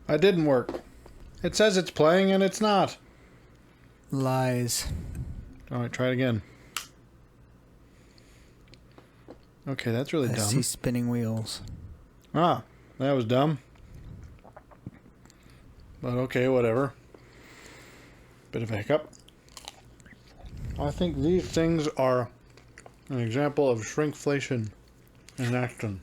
It didn't work. It says it's playing and it's not. Lies. Alright, try it again. Okay, that's really dumb. I see spinning wheels. Ah, that was dumb. But okay, whatever. Bit of a hiccup. I think these things are an example of shrinkflation in action.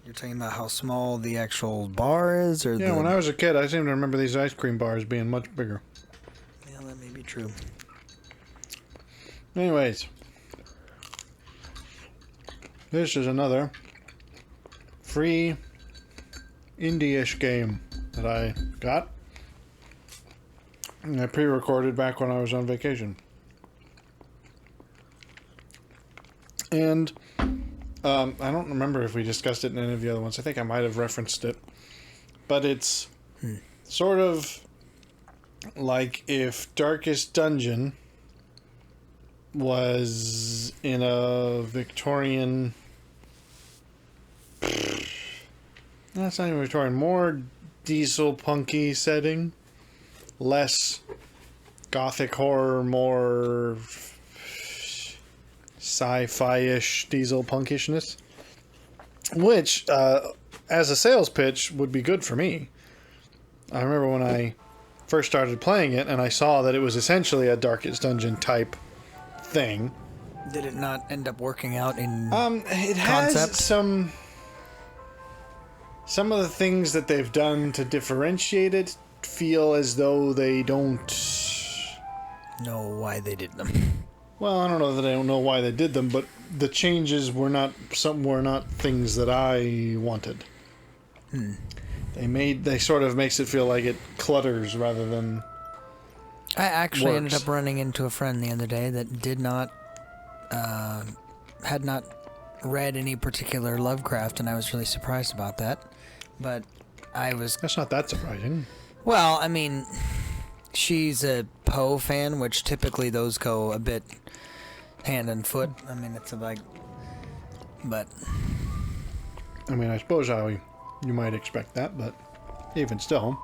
You're talking about how small the actual bar is? Or Yeah, when I was a kid, I seem to remember these ice cream bars being much bigger. Yeah, that may be true. Anyways. This is another free indie-ish game that I got. And I pre-recorded back when I was on vacation. And I don't remember if we discussed it in any of the other ones. I think I might have referenced it. But it's sort of like if Darkest Dungeon was in a Victorian... That's not even Victorian. More diesel punky setting. Less gothic horror, more sci-fi-ish diesel punkishness. Which, as a sales pitch, would be good for me. I remember when I first started playing it and I saw that it was essentially a Darkest Dungeon type thing. Did it not end up working out in it has concept? Some of the things that they've done to differentiate it feel as though they don't know why they did them. Well, I don't know that I don't know why they did them, but the changes were not things that I wanted. They sort of makes it feel like it clutters rather than I actually ended works. up running into a friend the other day that had not read any particular Lovecraft, and I was really surprised about that. But That's not that surprising. Well, I mean, she's a Poe fan, which typically those go a bit hand and foot. I mean, it's like, but I mean, I suppose you might expect that, but even still.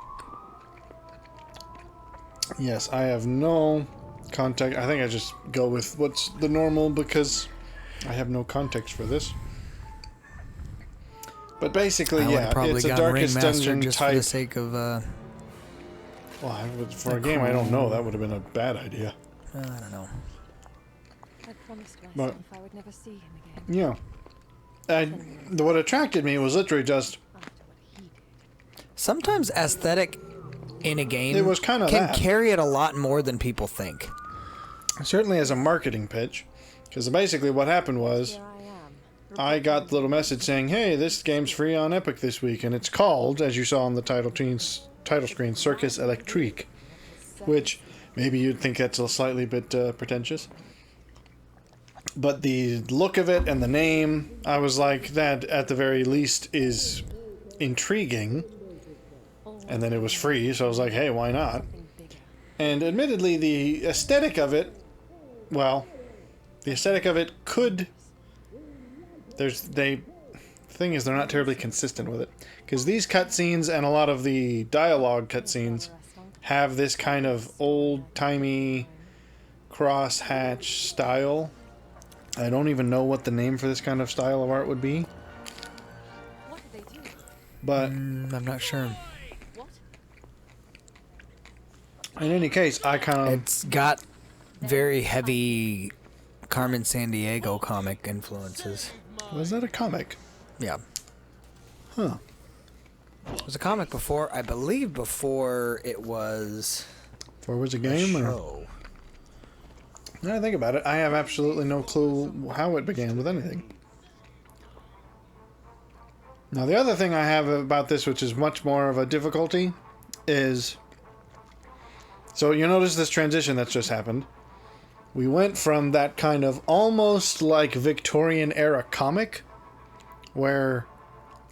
Yes, I have no context. I think I just go with what's the normal because I have no context for this. But basically, yeah, it's a Darkest Dungeon just type. for the sake of. Well, for a game I don't know, that would have been a bad idea. I don't know. I promised But- myself I would never see him again. Yeah. What attracted me was literally just After what he did. Sometimes aesthetic in a game It was kind of can that. carry it a lot more than people think. certainly as a marketing pitch, because basically what happened was Here I am. I got the little message saying, "Hey, this game's free on Epic this week," and it's called, as you saw on the title screen, Circus Electrique, which maybe you'd think that's a slightly bit pretentious. But the look of it and the name, I was like, that at the very least is intriguing. And then it was free, so I was like, hey, why not? And admittedly, the aesthetic of it, well, the aesthetic of it could... The thing is, they're not terribly consistent with it. Because these cutscenes and a lot of the dialogue cutscenes have this kind of old-timey cross-hatch style. I don't even know what the name for this kind of style of art would be. What did they do? But I'm not sure. What? in any case, I kind of... It's got very heavy Carmen Sandiego comic influences. Was that a comic? Yeah. Huh. It was a comic before, I believe before it was Or was it a a game? Or... show. Now I think about it, I have absolutely no clue how it began with anything. Now the other thing I have about this, which is much more of a difficulty, is... So you notice this transition that's just happened. We went from that kind of almost like Victorian era comic, where...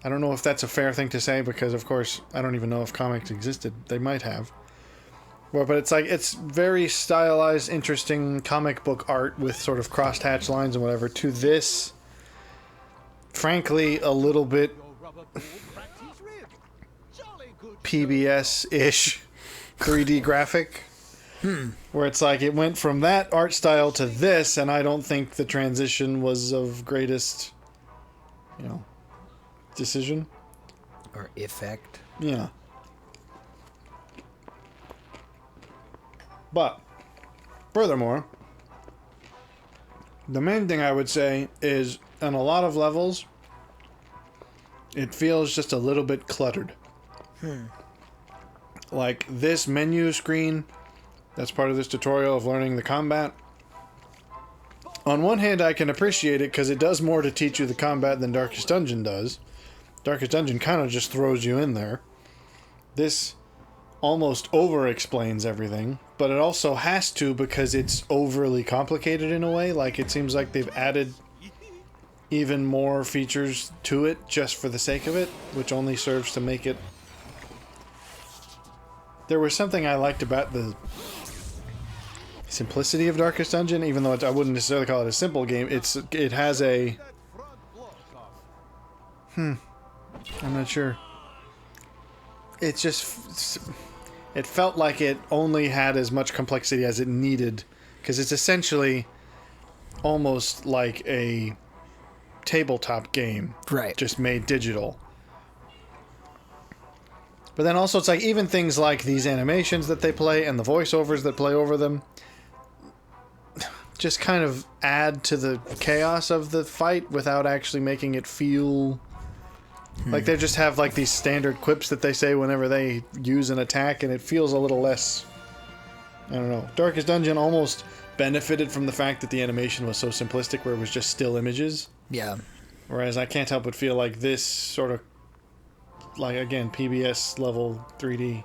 I don't know if that's a fair thing to say, because of course I don't even know if comics existed. They might have. Well, but it's like, it's very stylized, interesting comic book art with sort of crosshatch lines and whatever, to this, frankly, a little bit PBS-ish 3D graphic. Where it's like it went from that art style to this, and I don't think the transition was of greatest, decision. Or effect. Yeah. But, furthermore, the main thing I would say is, on a lot of levels, it feels just a little bit cluttered. Like, this menu screen, that's part of this tutorial of learning the combat. On one hand, I can appreciate it because it does more to teach you the combat than Darkest Dungeon does. Darkest Dungeon kind of just throws you in there. This almost over-explains everything, but it also has to because it's overly complicated in a way. Like, it seems like they've added even more features to it just for the sake of it, which only serves to make it... There was something I liked about the simplicity of Darkest Dungeon, even though I wouldn't necessarily call it a simple game. It has a... I'm not sure. It just... It felt like it only had as much complexity as it needed, because it's essentially almost like a tabletop game. Right. Just made digital. But then also it's like even things like these animations that they play and the voiceovers that play over them just kind of add to the chaos of the fight without actually making it feel... Like, they just have, like, these standard quips that they say whenever they use an attack, and it feels a little less... I don't know. Darkest Dungeon almost benefited from the fact that the animation was so simplistic, where it was just still images. Yeah. Whereas I can't help but feel like this sort of... Like, again, PBS level 3D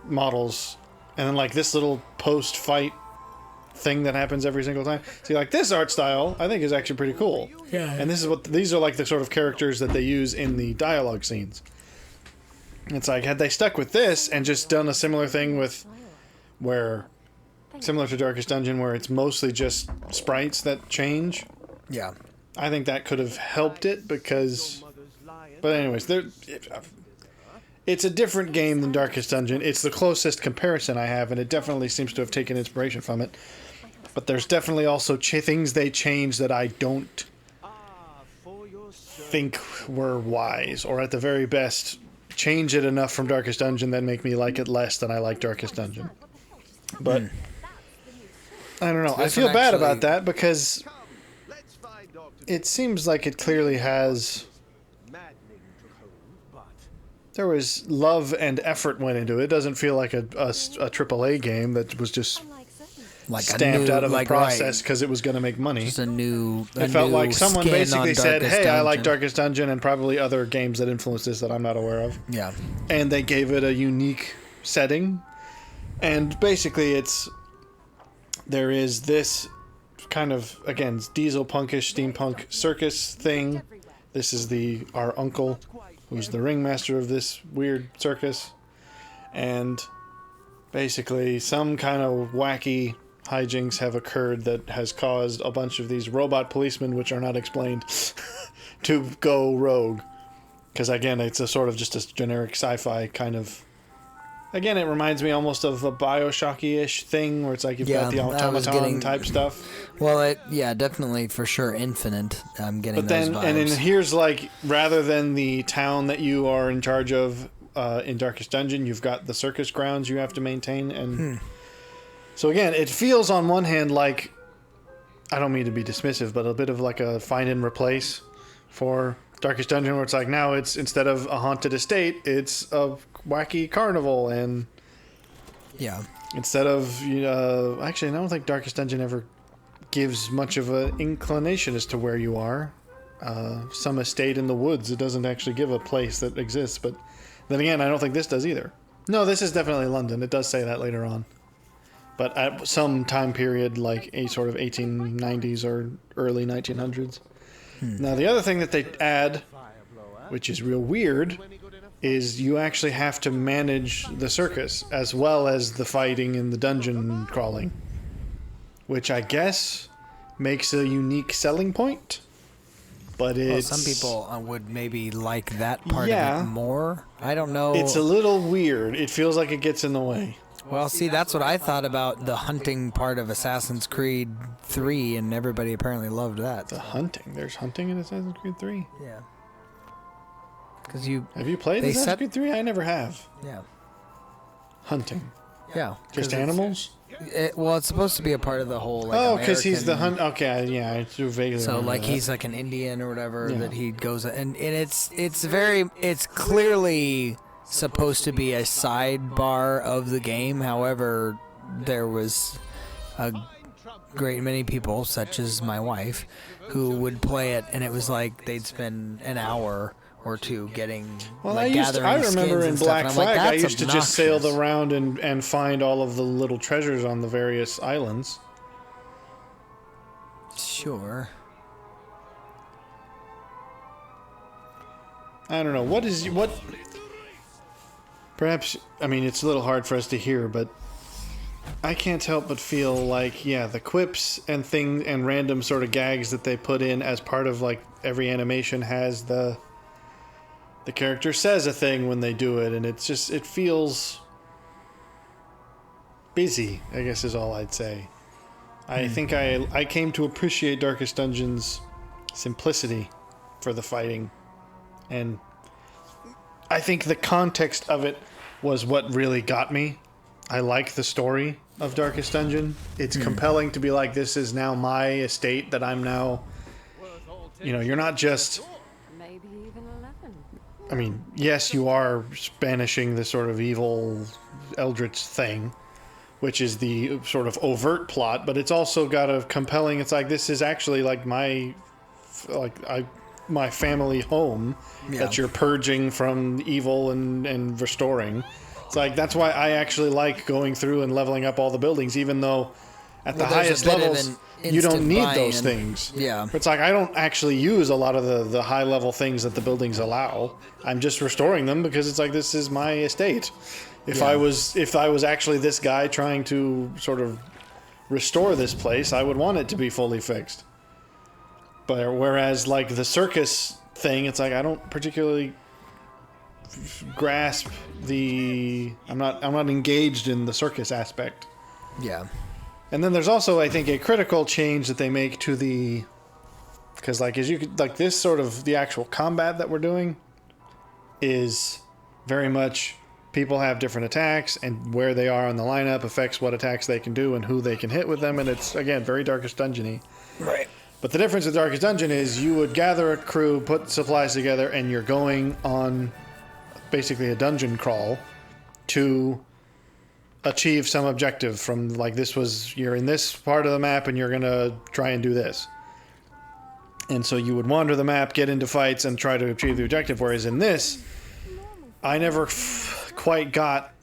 models, and then, like, this little post-fight thing that happens every single time. See, like, this art style I think is actually pretty cool. Yeah. And this is what these are, like, the sort of characters that they use in the dialogue scenes. It's like, had they stuck with this and just done a similar thing with where similar to Darkest Dungeon, where it's mostly just sprites that change, Yeah. I think that could have helped it, because... But anyways, it's a different game than Darkest Dungeon. It's the closest comparison I have, and it definitely seems to have taken inspiration from it. But there's definitely also things they changed that I don't think were wise, or at the very best, change it enough from Darkest Dungeon that make me like it less than I like Darkest Dungeon. But I don't know. So I this feel one bad actually- about that, because it seems like it clearly has... There was love and effort went into it. It doesn't feel like a AAA game that was just Like stamped a new, out of like, a process because it was going to make money. Just a new. It felt new like someone skin basically on said, Darkest hey, I like Dungeon." Darkest Dungeon and probably other games that influenced this that I'm not aware of. Yeah. And they gave it a unique setting. And basically there is this kind of, again, diesel punkish, steampunk circus thing. This is our uncle, who's the ringmaster of this weird circus. And basically some kind of wacky hijinks have occurred that has caused a bunch of these robot policemen, which are not explained, to go rogue. Because again, it's a sort of just a generic sci-fi kind of... Again, it reminds me almost of a Bioshocky-ish thing, where it's like you've got the automaton type stuff. Well, definitely for sure Infinite. I'm getting But those then, vibes. and then here's like, rather than the town that you are in charge of in Darkest Dungeon, you've got the circus grounds you have to maintain. And so again, it feels on one hand like, I don't mean to be dismissive, but a bit of like a find and replace for Darkest Dungeon, where it's like now it's, instead of a haunted estate, it's a wacky carnival, and yeah, instead of actually I don't think Darkest Dungeon ever gives much of an inclination as to where you are. Some estate in the woods, it doesn't actually give a place that exists, but then again, I don't think this does either. No, this is definitely London. It does say that later on, but at some time period like a sort of 1890s or early 1900s. Now the other thing that they add, which is real weird, is you actually have to manage the circus as well as the fighting and the dungeon crawling, which I guess makes a unique selling point. But Well, it's... some people would maybe like that part Yeah. of it more. I don't know. It's a little weird. It feels like it gets in the way. Well, see, that's what I thought about the hunting part of Assassin's Creed 3, and everybody apparently loved that. The hunting. There's hunting in Assassin's Creed 3? Yeah. Because you... Have you played They Assassin's set- Creed 3? I never have. Yeah. Hunting. Yeah. Just animals? Well, it's supposed to be a part of the whole, like, Oh, because he's the American- hunt. Okay, yeah, I do vaguely So, remember like, that. he's like an Indian or whatever Yeah. that he goes... And it's clearly supposed to be a sidebar of the game. However, there was a great many people, such as my wife, who would play it, and it was like they'd spend an hour or two getting Well, like, gathering I remember skins in and stuff, Black and I'm like, Flag, I "That's used to just sail obnoxious." around and find all of the little treasures on the various islands. Sure. I don't know. What... Perhaps, I mean, it's a little hard for us to hear, but I can't help but feel like, yeah, the quips and things and random sort of gags that they put in as part of, like, every animation has the character says a thing when they do it, and it's just, it feels busy, I guess is all I'd say. I think I came to appreciate Darkest Dungeon's simplicity for the fighting, and I think the context of it was what really got me. I like the story of Darkest Dungeon. It's compelling to be like, this is now my estate that I'm now... You know, you're not just... Maybe even 11. I mean, yes, you are banishing the sort of evil eldritch thing, which is the sort of overt plot, but it's also got a compelling... It's like, this is actually like my family home that you're purging from evil and restoring. It's like, that's why I actually like going through and leveling up all the buildings, even though at the there's a highest bit of levels an you don't instant need those buy-in. things. Yeah. It's like, I don't actually use a lot of the high level things that the buildings allow. I'm just restoring them because it's like, this is my estate. If I was actually this guy trying to sort of restore this place, I would want it to be fully fixed. But whereas like the circus thing, it's like, I don't particularly grasp I'm not engaged in the circus aspect. Yeah. And then there's also, I think, a critical change that they make to because like, as you could, like, this sort of the actual combat that we're doing is very much people have different attacks, and where they are on the lineup affects what attacks they can do and who they can hit with them, and it's, again, very Darkest Dungeon-y. Right. But the difference with Darkest Dungeon is you would gather a crew, put supplies together, and you're going on basically a dungeon crawl to achieve some objective from, like, you're in this part of the map and you're going to try and do this. And so you would wander the map, get into fights, and try to achieve the objective. Whereas in this, I never quite got,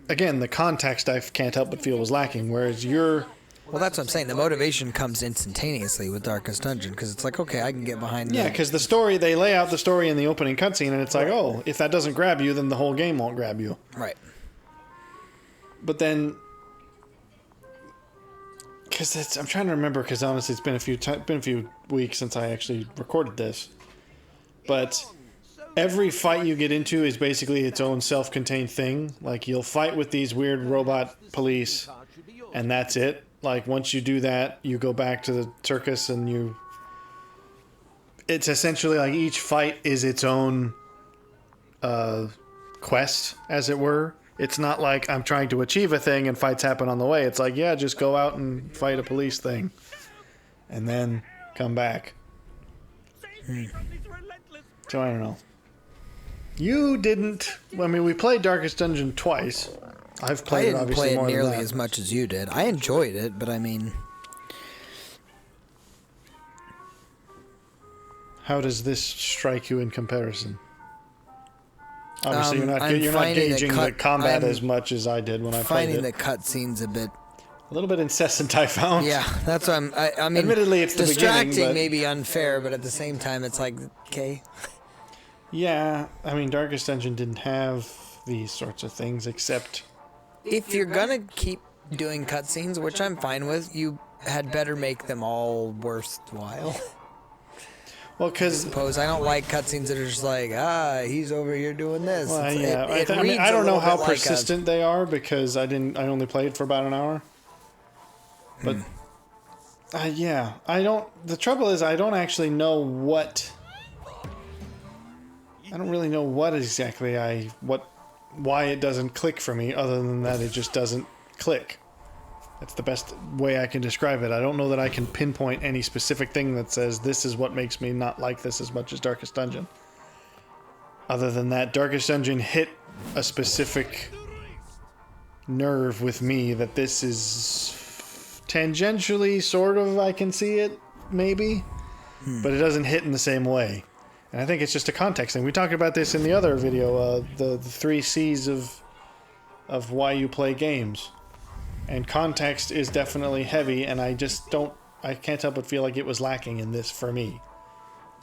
again, the context I can't help but feel was lacking. Whereas Well, that's what I'm saying. The motivation comes instantaneously with Darkest Dungeon, because it's like, okay, I can get behind yeah, that. because they lay out the story in the opening cutscene, and it's like, oh, if that doesn't grab you, then the whole game won't grab you. Right. But then, because I'm trying to remember, because honestly, it's been a few weeks since I actually recorded this. But every fight you get into is basically its own self-contained thing. Like, you'll fight with these weird robot police, and that's it. Like, once you do that, you go back to the circus, and it's essentially like each fight is its own quest, as it were. It's not like I'm trying to achieve a thing and fights happen on the way. It's like, yeah, just go out and fight a police thing. And then come back. So I don't know. You didn't... I mean, we played Darkest Dungeon twice. I've I played it didn't obviously play it more than nearly that. as much as you did. I enjoyed it, but I mean... How does this strike you in comparison? Obviously, you're not I'm finding gauging the combat as much as I did when I played finding it. the cutscenes a bit... A little bit incessant, I found. Yeah, that's what I mean, Admittedly, it's the distracting beginning, but... may be unfair, but at the same time, it's like, okay. Yeah, I mean, Darkest Dungeon didn't have these sorts of things, except... If you're gonna keep doing cutscenes, which I'm fine with, you had better make them all worthwhile. Well, because Suppose I don't like cutscenes that are just like, he's over here doing this. well, It's- yeah, it I mean, reads I a don't know little how bit like a- persistent they are because I only played for about an hour. But yeah, I don't. The trouble is, I don't actually know what. I don't really know what exactly why it doesn't click for me, other than that it just doesn't click. That's the best way I can describe it. I don't know that I can pinpoint any specific thing that says this is what makes me not like this as much as Darkest Dungeon. Other than that, Darkest Dungeon hit a specific nerve with me that this is tangentially, sort of, I can see it, maybe, but it doesn't hit in the same way. And I think it's just a context thing. We talked about this in the other video, the 3 C's of why you play games. And context is definitely heavy, and I can't help but feel like it was lacking in this for me.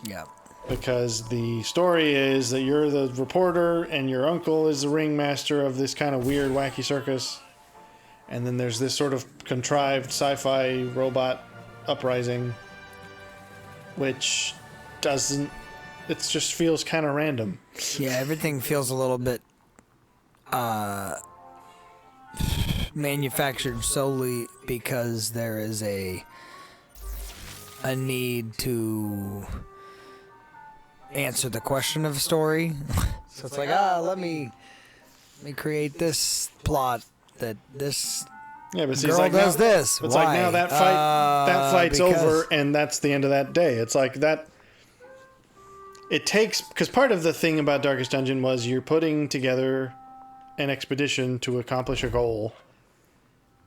Yeah. Because the story is that you're the reporter, and your uncle is the ringmaster of this kind of weird, wacky circus. And then there's this sort of contrived sci-fi robot uprising, which doesn't... It just feels kind of random. Yeah, everything feels a little bit manufactured solely because there is a need to answer the question of a story. So it's like, let me create this plot that this Yeah, but see, girl it's like does now, this. It's Why? like now that fight's because- over, and that's the end of that day. It's like that. It takes, because part of the thing about Darkest Dungeon was you're putting together an expedition to accomplish a goal,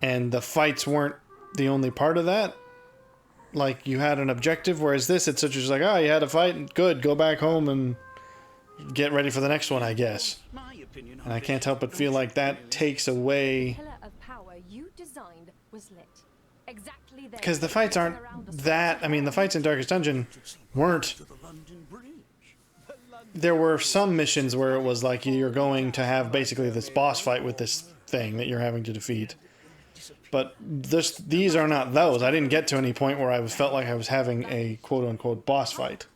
and the fights weren't the only part of that. Like, you had an objective, whereas this, it's such as like, you had a fight, good, go back home and get ready for the next one, I guess. And I can't help but feel like that takes away... Pillar of power you designed was lit. Exactly there. Because the fights aren't that... I mean, the fights in Darkest Dungeon weren't... There were some missions where it was like you're going to have basically this boss fight with this thing that you're having to defeat. But these are not those. I didn't get to any point where I felt like I was having a quote-unquote boss fight.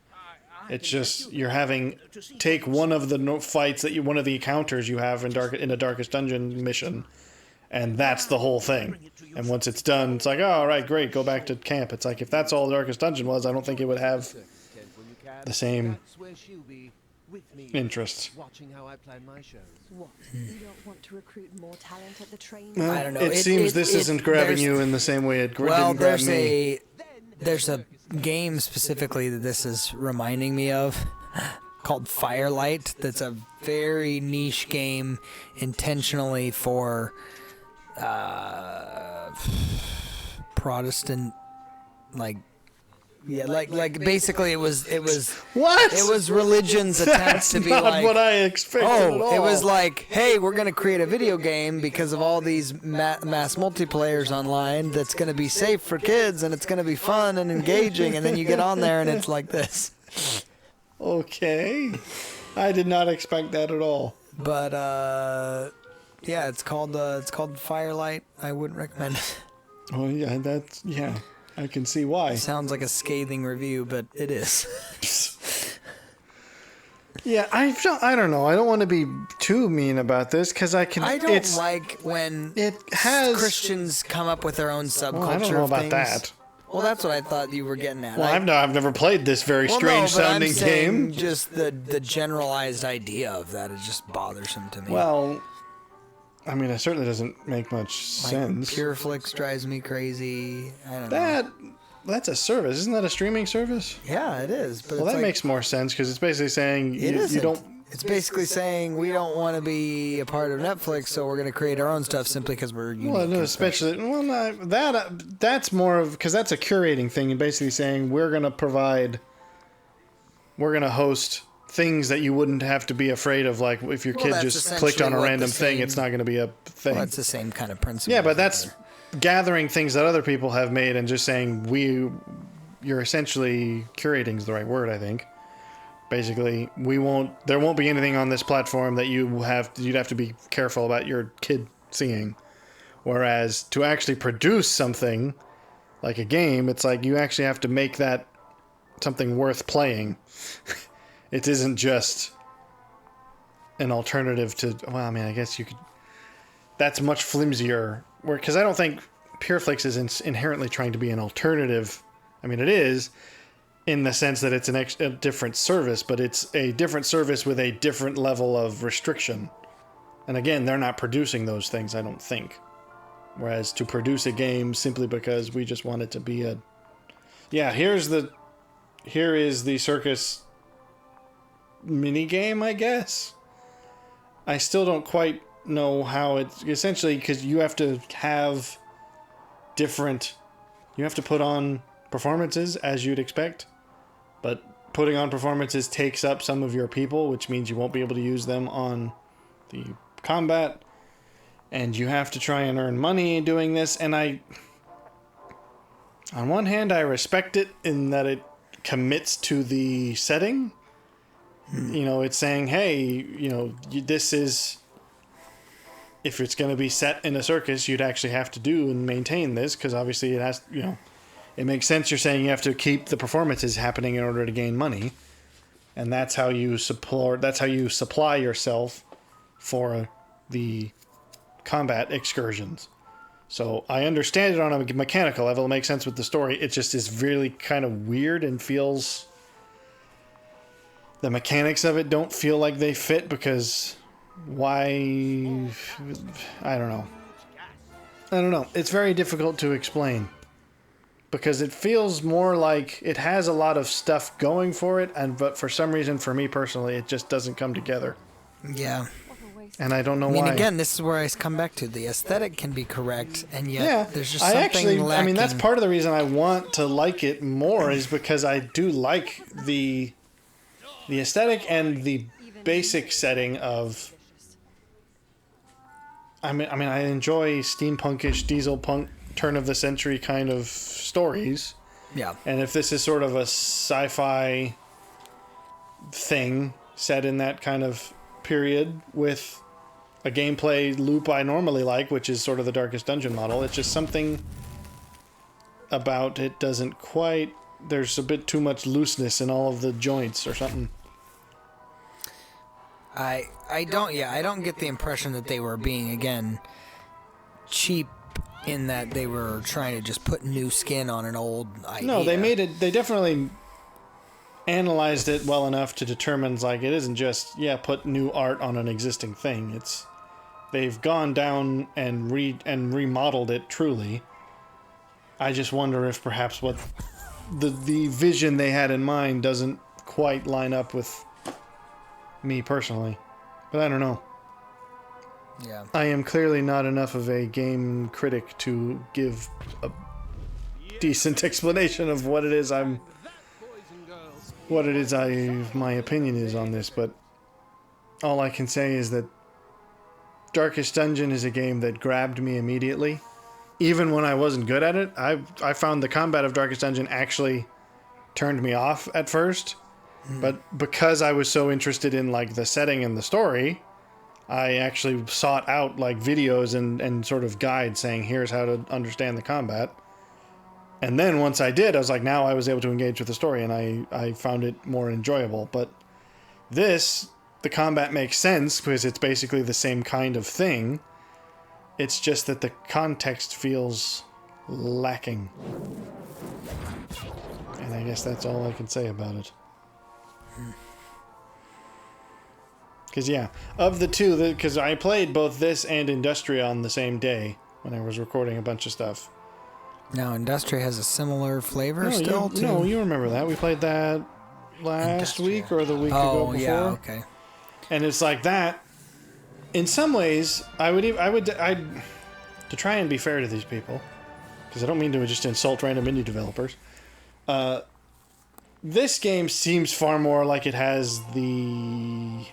It's just you're having... Take one of the fights that one of the encounters you have in a Darkest Dungeon mission, and that's the whole thing. And once it's done, it's like, all right, great, go back to camp. It's like, if that's all Darkest Dungeon was, I don't think it would have the same interests. Watching how I plan my shows. What? You don't want to recruit more talent at the train? I don't know. It seems this isn't grabbing there's- you in the same way it didn't grab there's me. there's a game specifically that this is reminding me of called Firelight. That's a very niche game intentionally for Protestant, like basically it was What? it was religion's attempt That's to be not like, what I expected at all. it was like, hey, we're going to create a video game because of all these mass multiplayers online that's going to be safe for kids and it's going to be fun and engaging, and then you get on there and it's like this. Okay. I did not expect that at all. But yeah, it's called Firelight. I wouldn't recommend it. Oh, yeah, I can see why. Sounds like a scathing review, but it is. Yeah, I don't know. I don't want to be too mean about this because I don't like when it has Christians come up with their own subculture. Well, I don't know of about things. that. Well, that's what I thought you were getting at. Well, I've never played this very strange sounding game. Just the generalized idea of that is just bothersome to me. Well, I mean, it certainly doesn't make much sense. PureFlix drives me crazy. I don't know. That's a service, isn't that a streaming service? Yeah, it is. But Well, it's that makes more sense because it's basically saying you don't. It's basically saying we don't want to be a part of Netflix, so we're going to create our own stuff simply because we're unique. Well, no, especially that's more of because that's a curating thing and basically saying we're going to host things that you wouldn't have to be afraid of, like if your kid just clicked on a random thing, it's not going to be a thing. Well, that's the same kind of principle. Yeah, but that's gathering things that other people have made and just saying you're essentially curating is the right word, I think. Basically, there won't be anything on this platform that you'd have to be careful about your kid seeing. Whereas to actually produce something like a game, it's like you actually have to make that something worth playing. It isn't just an alternative to, well, I mean, I guess you could, that's much flimsier, because I don't think Pureflix is inherently trying to be an alternative. I mean, it is, in the sense that it's a different service, but it's a different service with a different level of restriction. And again, they're not producing those things, I don't think. Whereas to produce a game simply because we just want it to be a... Yeah, here is the Circus minigame, I guess? I still don't quite know how it's... Essentially, because you have to have different... You have to put on performances, as you'd expect. But putting on performances takes up some of your people, which means you won't be able to use them on the combat. And you have to try and earn money doing this. And on one hand, I respect it in that it commits to the setting. You know, it's saying, hey, you know, this is... If it's going to be set in a circus, you'd actually have to do and maintain this, because obviously it has, you know... It makes sense you're saying you have to keep the performances happening in order to gain money. And that's how you supply yourself for the combat excursions. So I understand it on a mechanical level. It makes sense with the story. It just is really kind of weird and feels... The mechanics of it don't feel like they fit, because why... I don't know. It's very difficult to explain. Because it feels more like it has a lot of stuff going for it, but for some reason, for me personally, it just doesn't come together. Yeah. And I don't know why. I mean, again, this is where I come back to. The aesthetic can be correct, and yet there's just something lacking. I mean, that's part of the reason I want to like it more, is because I do like the aesthetic and the basic setting of... I mean, I enjoy steampunkish, diesel punk, turn of the century kind of stories. Yeah. And if this is sort of a sci-fi thing set in that kind of period with a gameplay loop I normally like, which is sort of the Darkest Dungeon model, it's just something about it doesn't quite... There's a bit too much looseness in all of the joints or something. I don't get the impression that they were being, again, cheap in that they were trying to just put new skin on an old idea. No, they definitely analyzed it well enough to determine, like, it isn't just, put new art on an existing thing. They've gone down and remodeled it truly. I just wonder if perhaps what the vision they had in mind doesn't quite line up with me personally. But I don't know. Yeah. I am clearly not enough of a game critic to give a decent explanation of what it is my opinion is on this, but all I can say is that Darkest Dungeon is a game that grabbed me immediately. Even when I wasn't good at it, I found the combat of Darkest Dungeon actually turned me off at first. But because I was so interested in, like, the setting and the story, I actually sought out, like, videos and sort of guides saying, here's how to understand the combat. And then once I did, I was like, now I was able to engage with the story, and I found it more enjoyable. But this, the combat makes sense because it's basically the same kind of thing. It's just that the context feels lacking. And I guess that's all I can say about it. Because, of the two, because I played both this and Industria on the same day when I was recording a bunch of stuff. Now, Industria has a similar flavor still? No, you remember that. We played that last week or the week ago before. Oh, yeah, okay. And it's like that. In some ways, to try and be fair to these people, because I don't mean to just insult random indie developers, this game seems far more like it has the...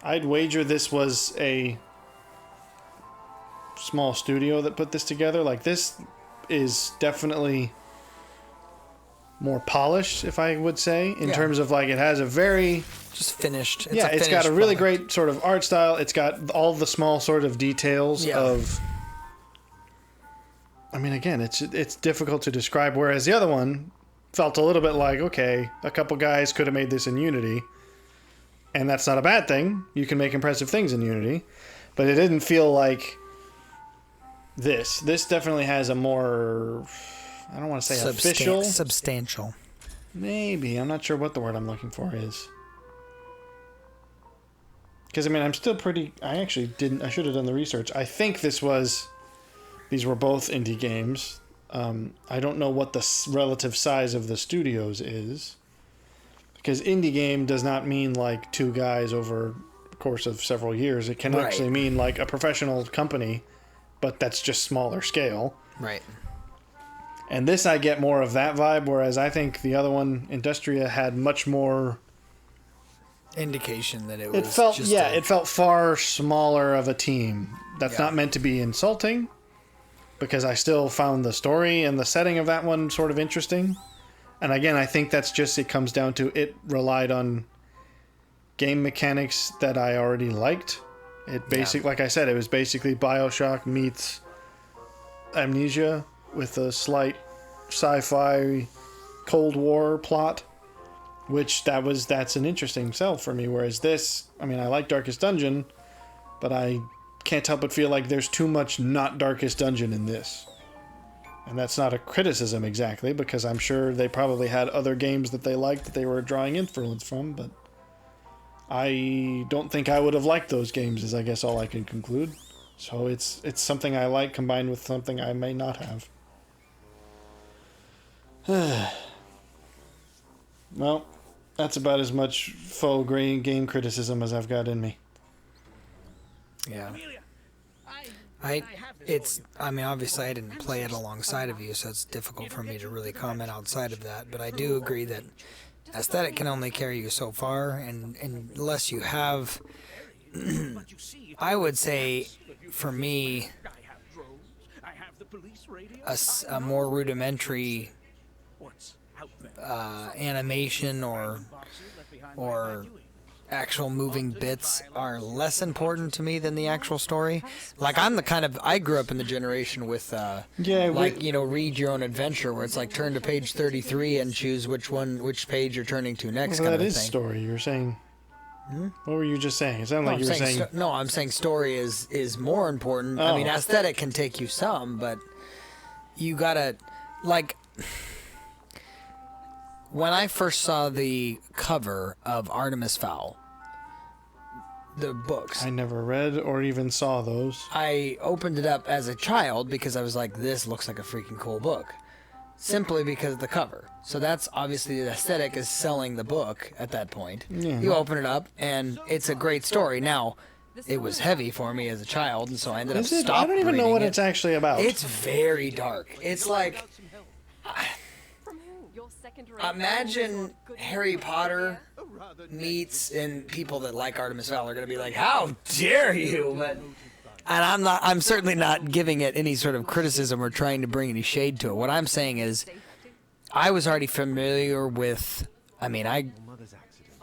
I'd wager this was a small studio that put this together. Like, this is definitely more polished, if I would say, in terms of, like, it has a very... Just finished. It's got a really great sort of art style. It's got all the small sort of details of... I mean, again, it's difficult to describe, whereas the other one, felt a little bit like, okay, a couple guys could have made this in Unity, and that's not a bad thing. You can make impressive things in Unity, but it didn't feel like this. This definitely has a more, I don't want to say official. Substantial. Maybe. I'm not sure what the word I'm looking for is. Because, I mean, I'm still pretty... I should have done the research. I think these were both indie games. I don't know what the relative size of the studios is. Because indie game does not mean like two guys over the course of several years. It can actually mean like a professional company, but that's just smaller scale. Right. And this, I get more of that vibe, whereas I think the other one, Industria, had much more... indication that it was it felt far smaller of a team. That's not meant to be insulting, because I still found the story and the setting of that one sort of interesting. And again, I think that's just, it comes down to it relied on game mechanics that I already liked. Like I said, it was basically BioShock meets Amnesia with a slight sci-fi Cold War plot. Which that's an interesting sell for me. Whereas this, I mean, I like Darkest Dungeon, but I can't help but feel like there's too much not Darkest Dungeon in this. And that's not a criticism exactly, because I'm sure they probably had other games that they liked that they were drawing influence from, but I don't think I would have liked those games, is I guess all I can conclude. So it's something I like combined with something I may not have. Well, that's about as much faux game criticism as I've got in me. Yeah. I mean, obviously I didn't play it alongside of you, so it's difficult for me to really comment outside of that, but I do agree that aesthetic can only carry you so far, and unless you have, I would say, for me, a more rudimentary animation or actual moving bits are less important to me than the actual story. Like, I grew up in the generation with read your own adventure, where it's like turn to page 33 and choose which page you're turning to next. Well, kind that of is thing. Story. You were saying. What were you just saying? It sounded like you were saying. I'm saying story is more important. Oh. I mean, aesthetic can take you some, but you gotta, like, when I first saw the cover of Artemis Fowl, the books, I never read or even saw those. I opened it up as a child because I was like, this looks like a freaking cool book. Simply because of the cover. So that's obviously the aesthetic is selling the book at that point. Yeah. You open it up and it's a great story. Now, it was heavy for me as a child, and so I ended up stopping. I don't even know what it's actually about. It's very dark. It's like, imagine Harry Potter meets, and people that like Artemis Fowl are going to be like, how dare you? And I'm certainly not giving it any sort of criticism or trying to bring any shade to it. What I'm saying is, I was already familiar with,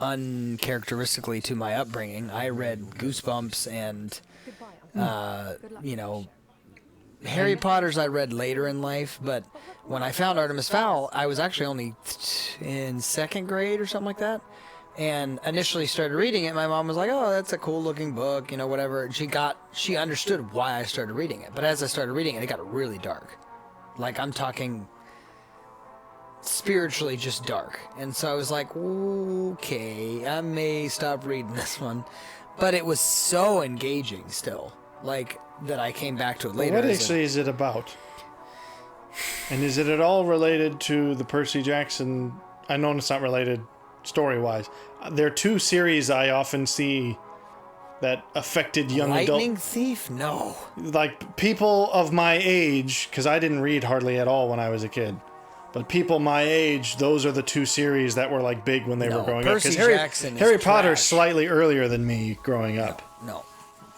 uncharacteristically to my upbringing, I read Goosebumps and, Harry Potter's I read later in life, but when I found Artemis Fowl, I was actually only in second grade or something like that. And initially started reading it, my mom was like, oh, that's a cool looking book, whatever. And she understood why I started reading it. But as I started reading it, it got really dark. Like, I'm talking spiritually just dark. And so I was like, okay, I may stop reading this one. But it was so engaging still, like, that I came back to it later. What actually is it about? And is it at all related to the Percy Jackson? I know it's not related story-wise. There are two series I often see that affected young adults. Lightning Thief? No. Like, people of my age, because I didn't read hardly at all when I was a kid, but people my age, those are the two series that were, like, big when they were growing Percy up. Jackson is Harry Potter is trash. slightly earlier than me growing up. No.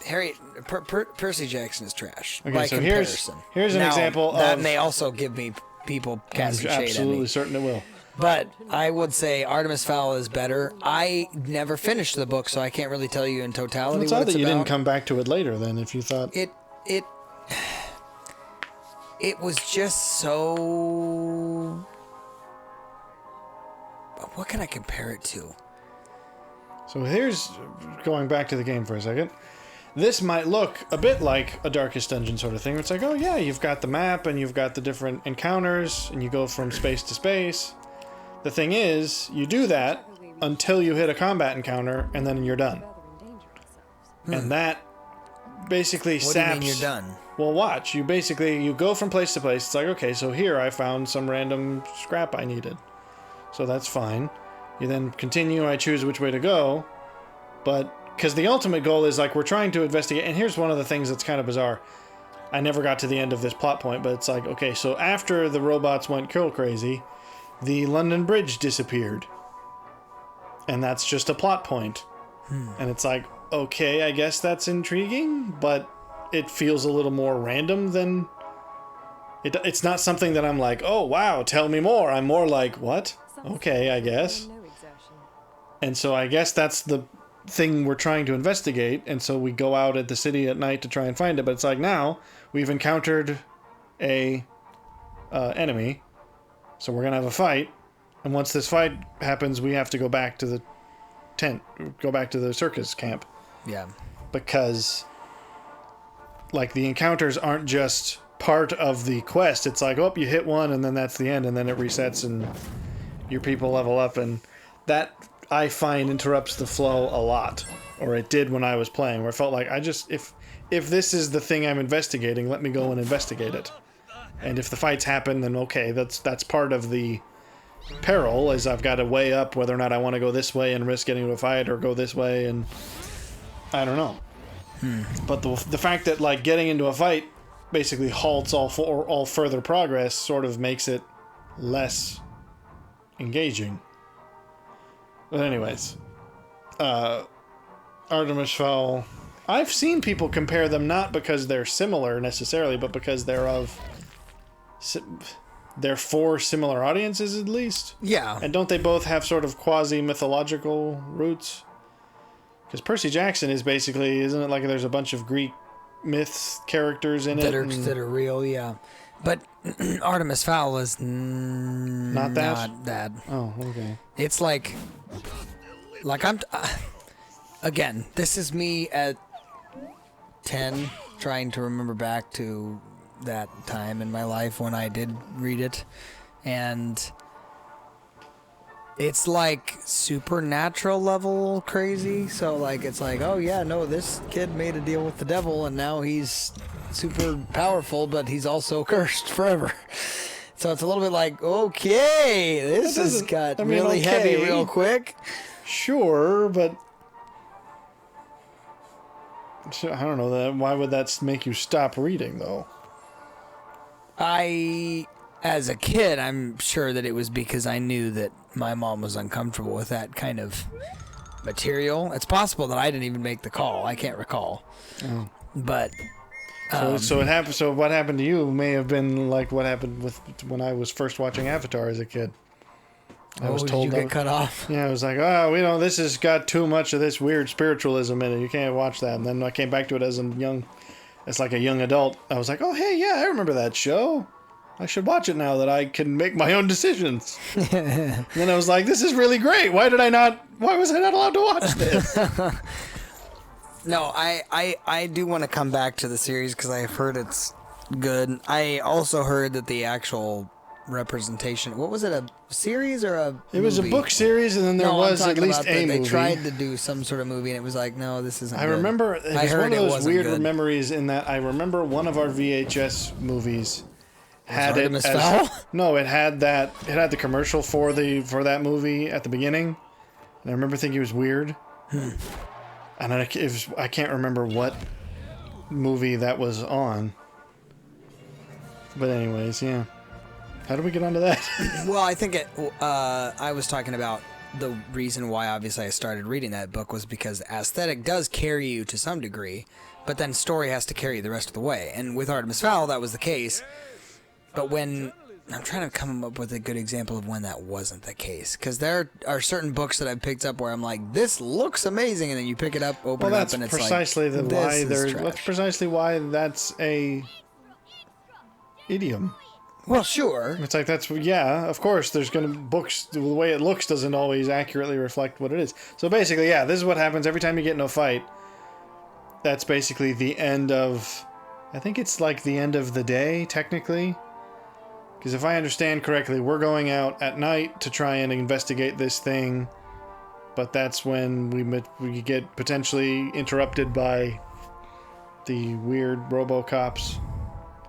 Percy Jackson is trash. Okay, by so comparison. here's an example that of... may also give me people casting shade at me. Absolutely certain it will. But I would say Artemis Fowl is better. I never finished the book, so I can't really tell you in totality It's what odd it's that you about. didn't come back to it later then, if you thought... It was just so what can I compare it to? So here's, going back to the game for a second. This might look a bit like a Darkest Dungeon sort of thing. It's like, oh yeah, you've got the map and you've got the different encounters and you go from space to space. The thing is, you do that until you hit a combat encounter and then you're done. And that basically What saps... do you mean you're done? Well, watch. You go from place to place. It's like, okay, so here I found some random scrap I needed. So that's fine. You then continue, I choose which way to go. But, because the ultimate goal is, like, we're trying to investigate, and here's one of the things that's kind of bizarre. I never got to the end of this plot point, but it's like, okay, so after the robots went girl crazy, the London Bridge disappeared. And that's just a plot point. And it's like, okay, I guess that's intriguing, but it feels a little more random than... It's not something that I'm like, oh, wow, tell me more. I'm more like, what? Okay, I guess. And so I guess that's the thing we're trying to investigate, and so we go out at the city at night to try and find it, but it's like, now we've encountered a enemy, so we're gonna have a fight, and once this fight happens, we have to go back to the tent, go back to the circus camp. Yeah. Because, like, the encounters aren't just part of the quest. It's like, oh, you hit one, and then that's the end, and then it resets, and your people level up, and that, I find, interrupts the flow a lot. Or it did when I was playing, where I felt like, if this is the thing I'm investigating, let me go and investigate it. And if the fights happen, then okay, that's part of the peril, is I've got to weigh up whether or not I want to go this way and risk getting into a fight, or go this way, and I don't know. But the fact that, like, getting into a fight basically halts all further progress sort of makes it less engaging. But anyways, Artemis Fowl, I've seen people compare them not because they're similar necessarily, but because they're for similar audiences at least. Yeah. And don't they both have sort of quasi-mythological roots? Because Percy Jackson is basically, isn't it like there's a bunch of Greek myths characters in that it? That are real, yeah. But Artemis Fowl is not that? Not that. Oh, okay. It's like I'm... again, this is me at 10 trying to remember back to that time in my life when I did read it. And it's like supernatural level crazy. So like, it's like, oh yeah, no, this kid made a deal with the devil and now he's super powerful, but he's also cursed forever. So it's a little bit like, okay, this has got really heavy real quick. Sure, but I don't know. Why would that make you stop reading, though? As a kid, I'm sure that it was because I knew that my mom was uncomfortable with that kind of material. It's possible that I didn't even make the call. I can't recall. Oh. But so it happened. So what happened to you may have been like what happened when I was first watching Avatar as a kid. I was told did you get cut off? Yeah, I was like, oh, this has got too much of this weird spiritualism in it. You can't watch that. And then I came back to it as a young adult. I was like, oh, hey, yeah, I remember that show. I should watch it now that I can make my own decisions. And then I was like, this is really great. Why was I not allowed to watch this? No, I do want to come back to the series because I've heard it's good. I also heard that the actual representation, what was it, a series or a movie? It was a book series, and then there was at least a movie. They tried to do some sort of movie, and it was like, no, this isn't good. Remember, it was one of those weird memories in that I remember one of our VHS movies had it as... No, it had the commercial for that movie at the beginning, and I remember thinking it was weird. And I can't remember what movie that was on. But anyways, yeah. How do we get onto that? Well, I think I was talking about the reason why obviously I started reading that book was because aesthetic does carry you to some degree, but then story has to carry you the rest of the way. And with Artemis Fowl, that was the case. But when... I'm trying to come up with a good example of when that wasn't the case. Because there are certain books that I've picked up where I'm like, this looks amazing, and then you pick it up, open it up, and it's precisely like, that's precisely why that's a idiom. Well, sure. It's like, yeah, of course, there's going to, books, the way it looks doesn't always accurately reflect what it is. So basically, yeah, this is what happens every time you get in a fight. That's basically the end of, I think it's like the end of the day, technically. Because if I understand correctly, we're going out at night to try and investigate this thing, but that's when we get potentially interrupted by the weird RoboCops.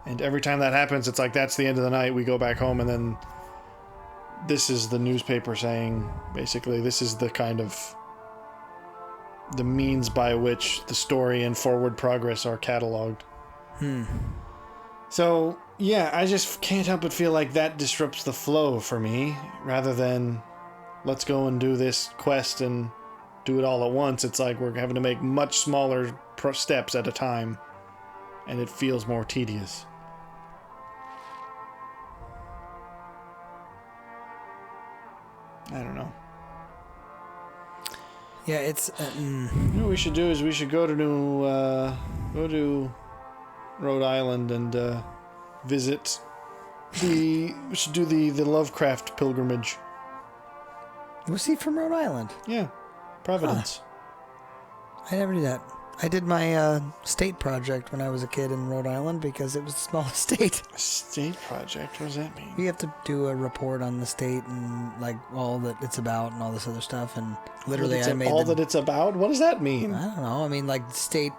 And every time that happens, it's like, that's the end of the night. We go back home, and then this is the newspaper saying, basically, this is the kind of the means by which the story and forward progress are cataloged. So, yeah, I just can't help but feel like that disrupts the flow for me, rather than let's go and do this quest and do it all at once. It's like we're having to make much smaller steps at a time, and it feels more tedious. I don't know. Yeah, it's... What we should do is we should go to Rhode Island and visit we should do the Lovecraft pilgrimage. Was he from Rhode Island? Yeah, Providence. I never knew that. I did my state project when I was a kid in Rhode Island because it was the smallest state. A state project? What does that mean? You have to do a report on the state and like all that it's about and all this other stuff. And literally, I made all that it's about. What does that mean? I don't know. I mean, like state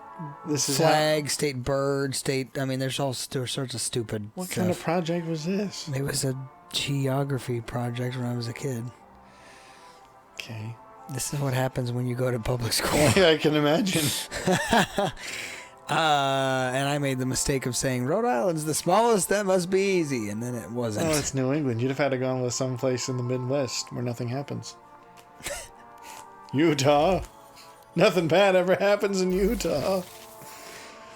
This is flag, state bird, state. I mean, there's all sorts of stupid. What stuff. kind of project was this? It was a geography project when I was a kid. Okay. This is what happens when you go to public school. Yeah, I can imagine. And I made the mistake of saying Rhode Island's the smallest. That must be easy, and then it wasn't. Oh, it's New England. You'd have had to go with some place in the Midwest where nothing happens. Utah. Nothing bad ever happens in Utah.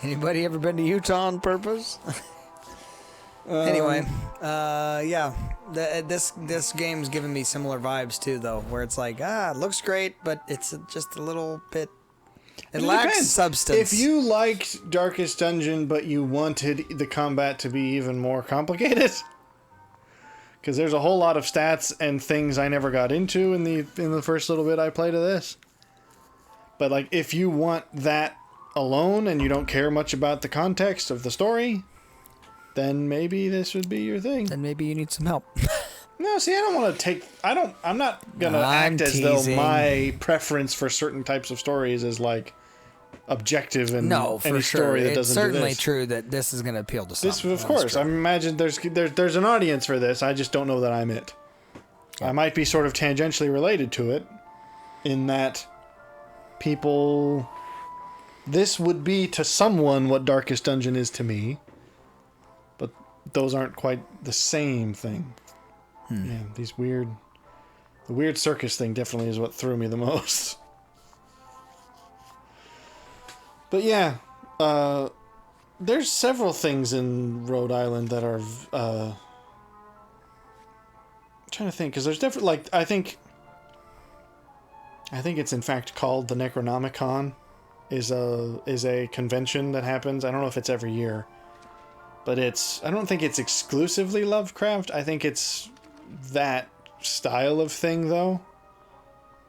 Anybody ever been to Utah on purpose? Anyway, yeah, this game's giving me similar vibes too, though, where it's like, it looks great, but it's just a little bit. It lacks depends. substance. If you liked Darkest Dungeon, but you wanted the combat to be even more complicated, because there's a whole lot of stats and things I never got into in the first little bit I played of this. But like, if you want that alone and you don't care much about the context of the story, then maybe this would be your thing. Then maybe you need some help. No, see, I don't want to take... I'm not going to act as though my preference for certain types of stories is, like, objective and No, for any sure. story that It's doesn't do certainly this. true that this is going to appeal to some. This, of course. I imagine there's an audience for this. I just don't know that I'm it. I might be sort of tangentially related to it in that people... This would be to someone what Darkest Dungeon is to me, but those aren't quite the same thing. Yeah, the weird circus thing definitely is what threw me the most. But yeah, there's several things in Rhode Island that are, I'm trying to think, because there's definitely, like, I think it's in fact called the Necronomicon, is a convention that happens. I don't know if it's every year, but I don't think it's exclusively Lovecraft. I think it's that style of thing, though.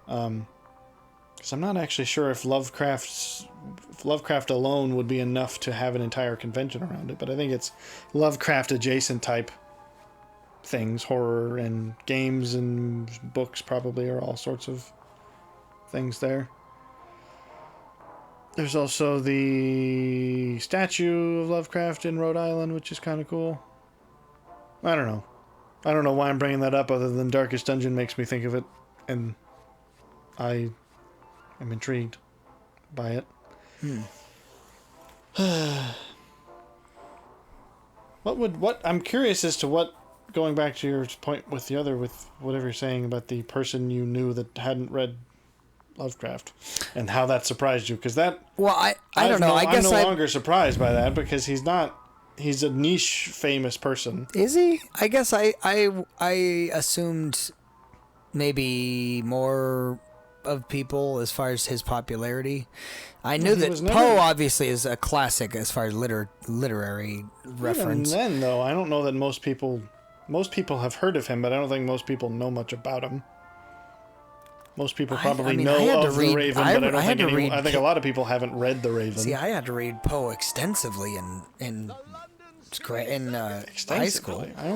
Because I'm not actually sure if Lovecraft alone would be enough to have an entire convention around it, but I think it's Lovecraft adjacent type things, horror and games and books probably are all sorts of things there. There's also the statue of Lovecraft in Rhode Island, which is kind of cool. I don't know why I'm bringing that up other than Darkest Dungeon makes me think of it, and I am intrigued by it. I'm curious as to what, going back to your point with whatever you're saying about the person you knew that hadn't read Lovecraft and how that surprised you, because that... Well, I don't know. I'm no longer surprised by that because he's a niche famous person. Is he? I guess I assumed maybe more of people as far as his popularity. I knew he that was Poe never- obviously is a classic as far as literary reference. Even then, though, I don't know that most people have heard of him, but I don't think most people know much about him. Most people probably I had know to of read- The Raven, I- but I don't I had think to read I think a lot of people haven't read The Raven. See, I had to read Poe extensively in high school. Extensively. I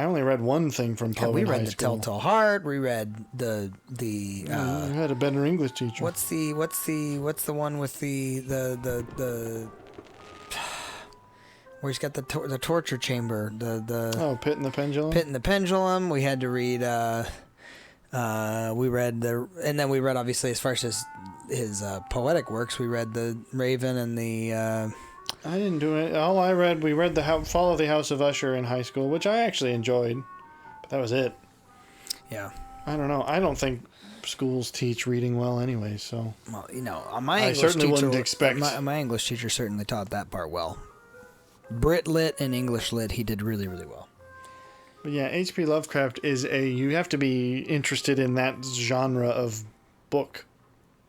only read one thing from Poe We in read high The school. Telltale Heart. We read the You had a better English teacher. what's the one with the where he's got the torture chamber, the Pit and the Pendulum? Pit and the Pendulum. We had to read we read and then we read, obviously, as far as his poetic works, we read The Raven and the I didn't do it. We read the Fall of the House of Usher in high school, which I actually enjoyed. But that was it. yeah. I don't know. I don't think schools teach reading well anyway, so... Well, I certainly wouldn't expect- my English teacher certainly taught that part well. Brit Lit and English Lit, he did really, really well. But yeah, H.P. Lovecraft is you have to be interested in that genre of book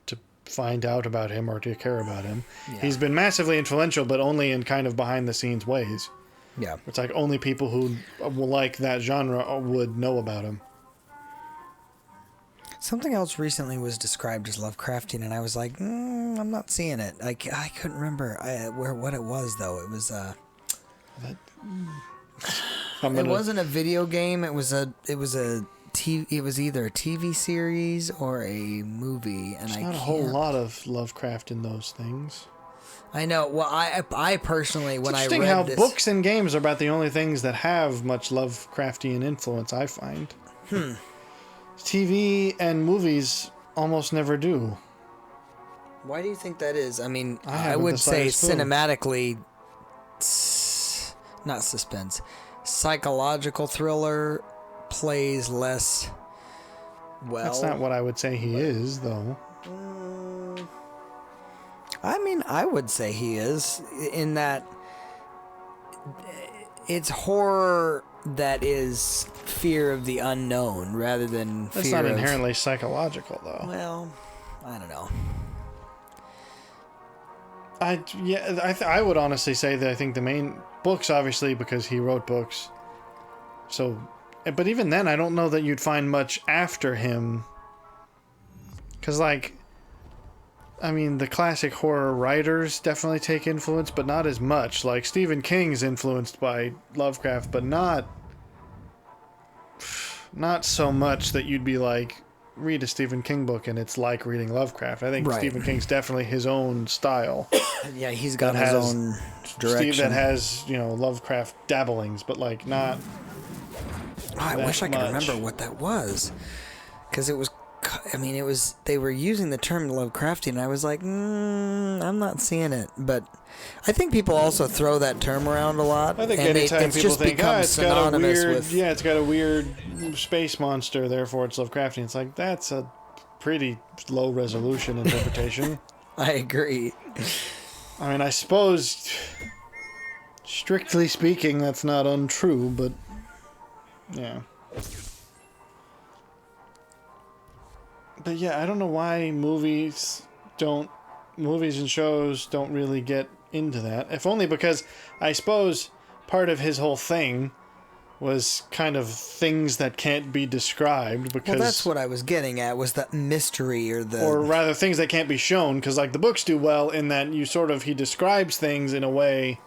to find out about him or to care about him. Yeah. He's been massively influential, but only in kind of behind-the-scenes ways. Yeah. It's like only people who like that genre would know about him. Something else recently was described as Lovecraftian, and I was like, I'm not seeing it. I couldn't remember what it was, though. It was it wasn't a video game. It was either a TV series or a movie, and There's not a whole lot of Lovecraft in those things. I know. Well, I personally, when I read Interesting how this, books and games are about the only things that have much Lovecraftian influence, I find. TV and movies almost never do. Why do you think that is? I mean, I haven't would the say slightest clue. cinematically, not suspense, psychological thriller plays less well. That's not what I would say he is, though. I mean, I would say he is, in that it's horror that is fear of the unknown rather than That's fear not of... inherently psychological, though. Well, I don't know. I would honestly say that I think the main books, obviously, because he wrote books. So, but even then, I don't know that you'd find much after him. Because, like, I mean, the classic horror writers definitely take influence, but not as much. Like, Stephen King's influenced by Lovecraft, but not so much that you'd be like, read a Stephen King book and it's like reading Lovecraft. I think Right. Stephen King's definitely his own style. Yeah, he's got That his has own direction. That has, Lovecraft dabblings, but like not... Oh, I that wish I could much. remember what that was. Because it was... I mean, it was... They were using the term Lovecraftian, and I was like, I'm not seeing it. But I think people also throw that term around a lot. I think and anytime it's people just think, become it's got a synonymous weird... with... Yeah, it's got a weird space monster, therefore it's Lovecraftian. It's like, that's a pretty low-resolution interpretation. I agree. I mean, I suppose, strictly speaking, that's not untrue, but yeah. But yeah, I don't know why movies and shows don't really get into that. If only because I suppose part of his whole thing was kind of things that can't be described, because... Well, that's what I was getting at, was that mystery or the... Or rather, things that can't be shown, because like the books do well in that he describes things in a way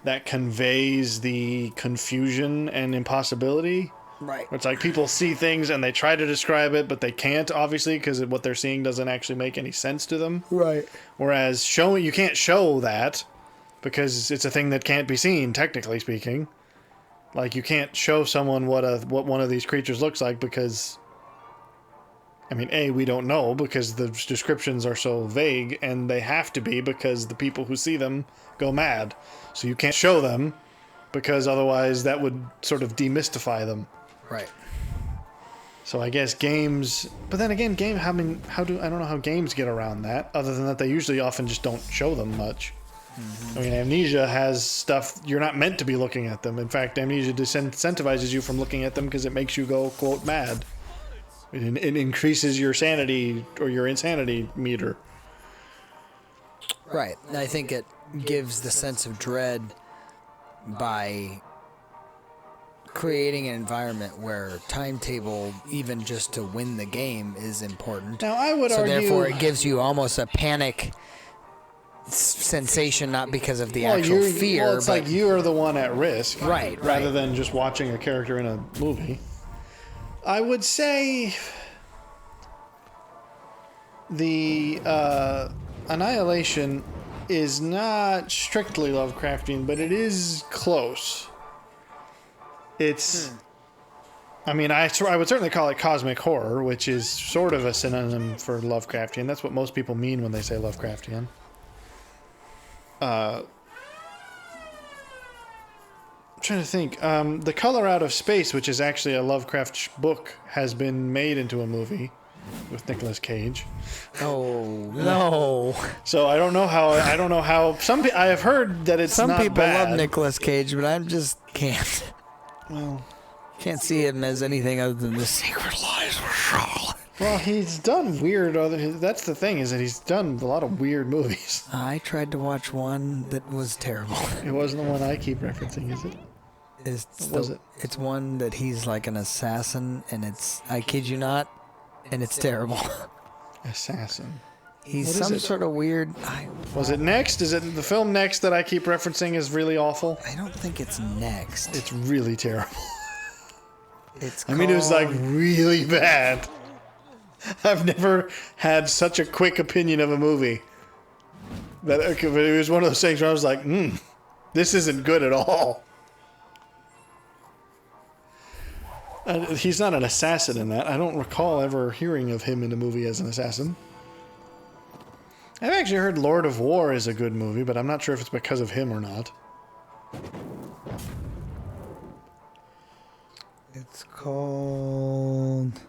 that conveys the confusion and impossibility. Right. It's like people see things and they try to describe it, but they can't, obviously, because what they're seeing doesn't actually make any sense to them. Right. Whereas you can't show that, because it's a thing that can't be seen, technically speaking. Like, you can't show someone what one of these creatures looks like, because... I mean, A, we don't know, because the descriptions are so vague, and they have to be, because the people who see them go mad. So you can't show them, because otherwise that would sort of demystify them. Right. So I guess games... But then again, I don't know how games get around that, other than that they usually often just don't show them much. I mean, Amnesia has stuff you're not meant to be looking at them. In fact, Amnesia disincentivizes you from looking at them because it makes you go, quote, mad. It increases your sanity or your insanity meter. Right. I think it gives the sense of dread by creating an environment where timetable, even just to win the game, is important. Now, I would so argue... therefore, it gives you almost a panic sensation, not because of the actual fear. Well, it's like you're the one at risk. Right. Rather than just watching a character in a movie. I would say... the Annihilation is not strictly Lovecraftian, but it is close. It's... I mean, I would certainly call it cosmic horror, which is sort of a synonym for Lovecraftian. That's what most people mean when they say Lovecraftian. I'm trying to think. The Color Out of Space, which is actually a Lovecraft book, has been made into a movie with Nicolas Cage. Oh no! So I don't know how. I have heard that it's some not people bad. love Nicolas Cage, but I just can't. Well, can't see him as anything other than the Secret Lives of Charlotte. Well, he's done weird other... That's the thing, is that he's done a lot of weird movies. I tried to watch one that was terrible. It wasn't the one I keep referencing, is it? What was it? It's one that he's like an assassin, and it's... I kid you not, and it's terrible. Assassin. He's some sort of weird... Was it Next? Is it the film Next that I keep referencing is really awful? I don't think it's Next. It's really terrible. It's I mean, it was like really bad. I've never had such a quick opinion of a movie. That it was one of those things where I was like, this isn't good at all. He's not an assassin in that. I don't recall ever hearing of him in a movie as an assassin. I've actually heard Lord of War is a good movie, but I'm not sure if it's because of him or not. It's called...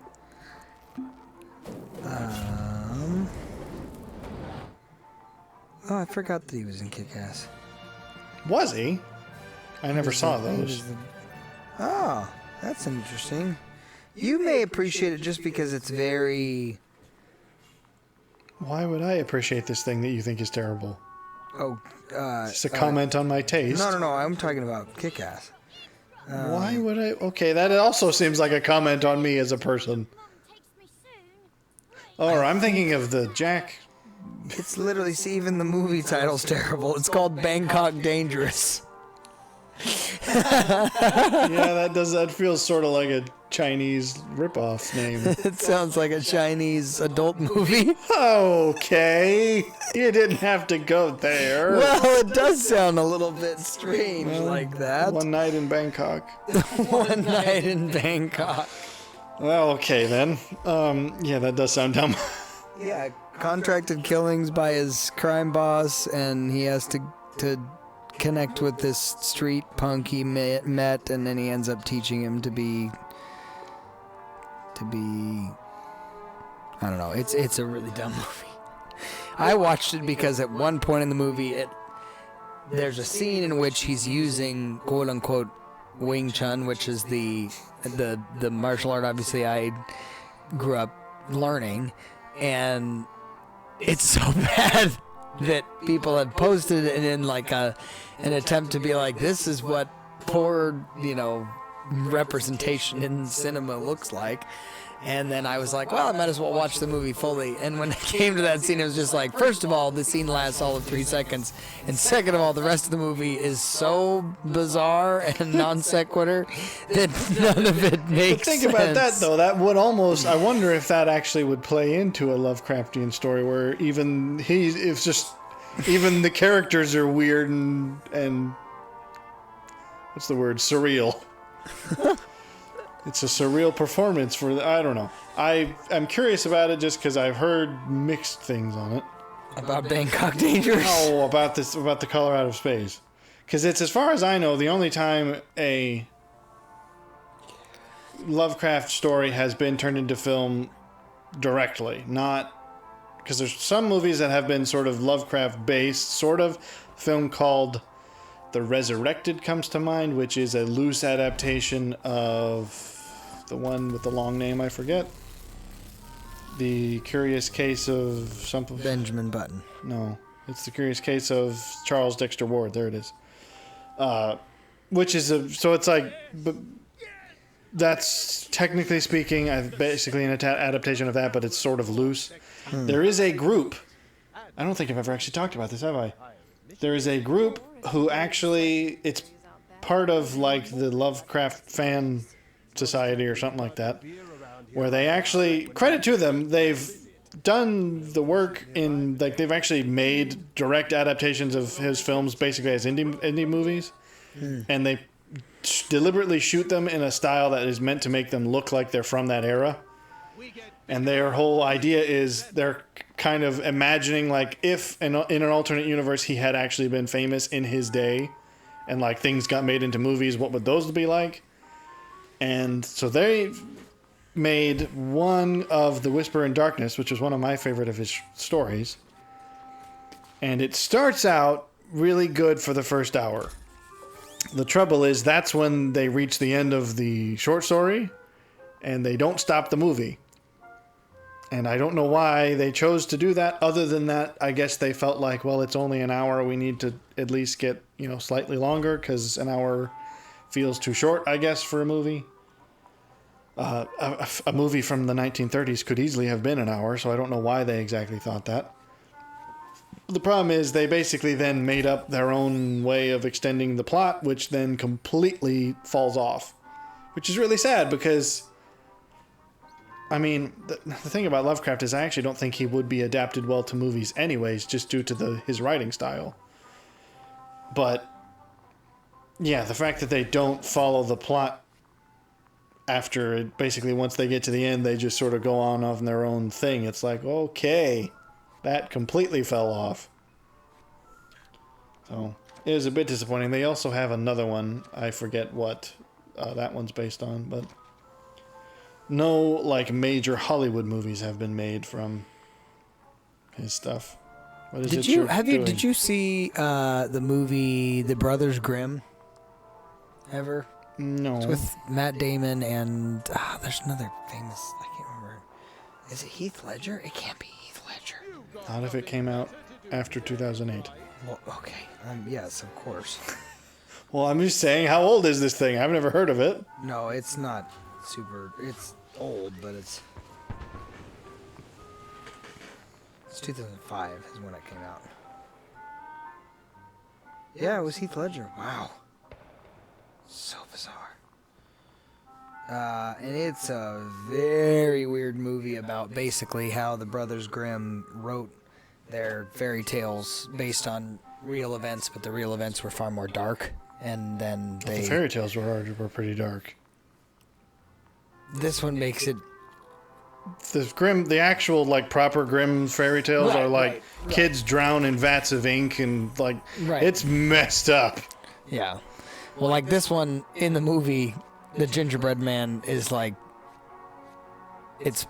Oh, I forgot that he was in Kick-Ass. Was he? I never saw those. Oh, that's interesting. You may appreciate it just because it's very... Why would I appreciate this thing that you think is terrible? Oh, Just a comment on my taste. No, I'm talking about Kick-Ass. Why would I? Okay, that also seems like a comment on me as a person. Oh, I'm thinking of the Jack... It's literally, see, even the movie title's terrible. It's called Bangkok Dangerous. Yeah, that feels sort of like a Chinese ripoff name. It sounds like a Chinese adult movie. Okay, you didn't have to go there. Well, it does sound a little bit strange like that. One Night in Bangkok. One Night in Bangkok. Well, okay then. Yeah, that does sound dumb. Yeah, contracted killings by his crime boss, and he has to connect with this street punk he met, and then he ends up teaching him to be I don't know. It's a really dumb movie. I watched it because at one point in the movie, there's a scene in which he's using quote unquote Wing Chun, which is the martial art obviously I grew up learning, and it's so bad that people had posted it in like an attempt to be like, this is what poor, representation in cinema looks like. And then I was like, well, I might as well watch the movie fully. And when it came to that scene, it was just like, first of all, the scene lasts all of 3 seconds. And second of all, the rest of the movie is so bizarre and non sequitur that none of it makes sense. Think about that, though. That would almost... I wonder if that actually would play into a Lovecraftian story where even even the characters are weird and what's the word? Surreal. It's a surreal performance I don't know. I'm curious about it just because I've heard mixed things on it. About Bangkok Dangerous? Oh, about the Color Out of Space. Because it's, as far as I know, the only time a Lovecraft story has been turned into film directly. Not... Because there's some movies that have been sort of Lovecraft-based, sort of. A film called The Resurrected comes to mind, which is a loose adaptation of... the one with the long name, I forget. The Curious Case of something. Benjamin Button. No, it's The Curious Case of Charles Dexter Ward. There it is. Which is so it's like, but that's technically speaking, basically an adaptation of that, but it's sort of loose. There is a group. I don't think I've ever actually talked about this, have I? There is a group who actually, it's part of like the Lovecraft fan society or something like that, where they actually, credit to them, they've done the work in, like, they've actually made direct adaptations of his films basically as indie movies, and they deliberately shoot them in a style that is meant to make them look like they're from that era. And their whole idea is they're kind of imagining, like, if in an alternate universe he had actually been famous in his day and like things got made into movies, what would those be like? And so they made one of The Whisper in Darkness, which is one of my favorite of his stories. And it starts out really good for the first hour. The trouble is that's when they reach the end of the short story and they don't stop the movie. And I don't know why they chose to do that. Other than that, I guess they felt like, well, it's only an hour. We need to at least get, slightly longer because an hour feels too short, I guess, for a movie. A movie from the 1930s could easily have been an hour, so I don't know why they exactly thought that. The problem is they basically then made up their own way of extending the plot, which then completely falls off. Which is really sad because, I mean, the thing about Lovecraft is I actually don't think he would be adapted well to movies anyways, just due to his writing style. But, yeah, the fact that they don't follow the plot after it, basically once they get to the end, they just sort of go on their own thing. It's like, okay, that completely fell off. So, it was a bit disappointing. They also have another one. I forget what that one's based on, but no, like, major Hollywood movies have been made from his stuff. What is Did you see the movie The Brothers Grimm? Ever? No. It's with Matt Damon and there's another famous, I can't remember. Is it Heath Ledger? It can't be Heath Ledger. Not if it came out after 2008. Well, okay. Yes, of course. Well, I'm just saying, how old is this thing? I've never heard of it. No, it's not super. It's old, but it's 2005 is when it came out. Yeah, it was Heath Ledger. Wow. So bizarre. And it's a very weird movie about basically how the Brothers Grimm wrote their fairy tales based on real events, but the real events were far more dark. And then The fairy tales were pretty dark. This one makes it. The actual, like, proper Grimm fairy tales are like right. kids drown in vats of ink and, like, it's messed up. Yeah. Well, like this one in the movie, the gingerbread man is like, it's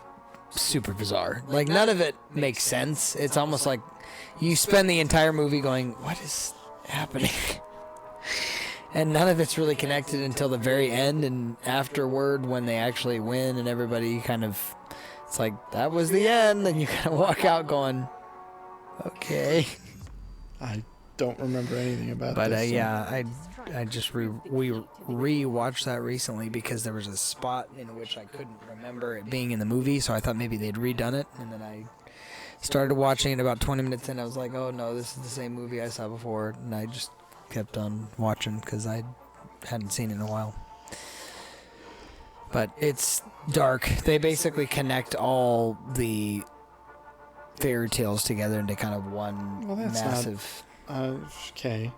super bizarre. Like, none of it makes sense. It's almost like you spend the entire movie going, what is happening? And none of it's really connected until the very end and afterward when they actually win and everybody kind of, it's like, that was the end. And you kind of walk out going, okay. I don't remember anything about But this. yeah, I just re-watched that recently because there was a spot in which I couldn't remember it being in the movie, so I thought maybe they'd redone it, and then I started watching it about 20 minutes in. I was like, oh no, this is the same movie I saw before, and I just kept on watching because I hadn't seen it in a while. But it's dark. They basically connect all the fairy tales together into kind of one massive. Okay.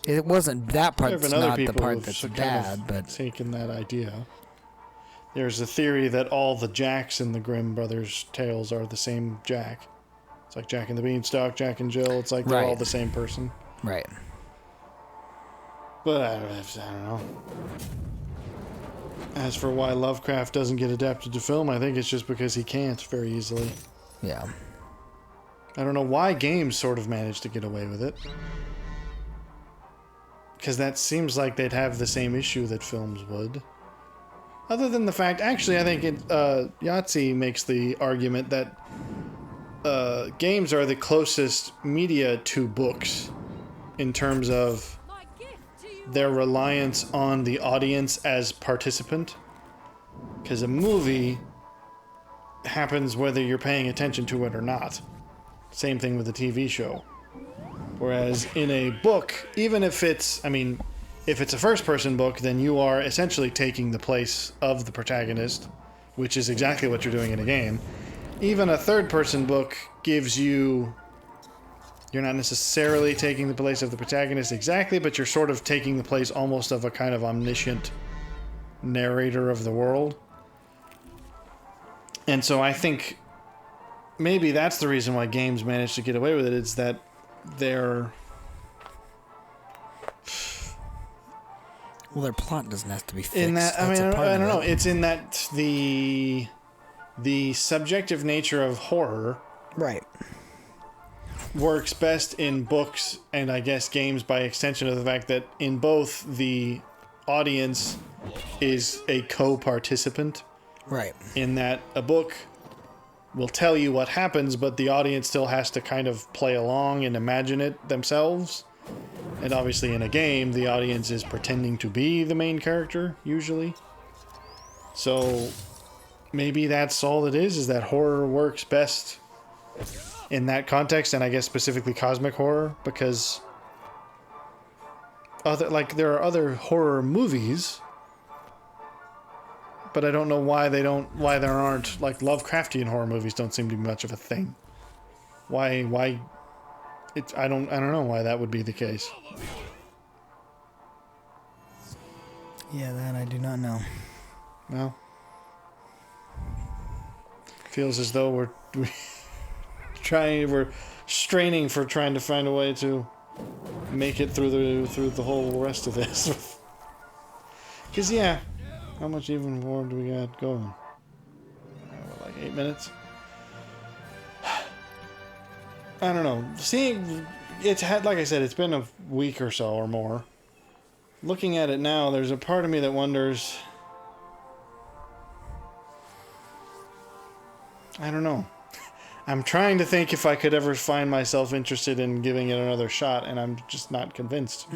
It wasn't that part. There have That's been other not the people part who've that's kind bad, of but taken that idea. There's a theory that all the Jacks in the Grimm brothers' tales are the same Jack. It's like Jack and the Beanstalk, Jack and Jill. It's like they're all the same person. Right. But I don't know. As for why Lovecraft doesn't get adapted to film, I think it's just because he can't very easily. Yeah. I don't know why games sort of managed to get away with it. Because that seems like they'd have the same issue that films would. Other than the fact, actually, I think Yahtzee makes the argument that games are the closest media to books in terms of their reliance on the audience as participant. Because a movie happens whether you're paying attention to it or not. Same thing with a TV show. Whereas in a book, even if it's, I mean, if it's a first-person book, then you are essentially taking the place of the protagonist, which is exactly what you're doing in a game. Even a third-person book gives you... You're not necessarily taking the place of the protagonist exactly, but you're sort of taking the place almost of a kind of omniscient narrator of the world. And so I think maybe that's the reason why games manage to get away with it, is that they're... Well, their plot doesn't have to be fixed. In that, I That's mean, a part I of don't know. it. It's in that the subjective nature of horror Right. works best in books and I guess games by extension of the fact that in both the audience is a co-participant. Right. In that a book will tell you what happens, but the audience still has to kind of play along and imagine it themselves. And obviously in a game, the audience is pretending to be the main character, usually. So maybe that's all it is that horror works best in that context, and I guess specifically cosmic horror, because there are other horror movies, but I don't know why there aren't, like, Lovecraftian horror movies don't seem to be much of a thing. Why I don't know why that would be the case. Yeah, that I do not know. Well, feels as though we're straining for trying to find a way to make it through the whole rest of this. Because yeah, how much even more do we got going? Like 8 minutes. I don't know. Seeing it's had, like I said, it's been a week or so or more. Looking at it now, there's a part of me that wonders. I don't know. I'm trying to think if I could ever find myself interested in giving it another shot, and I'm just not convinced.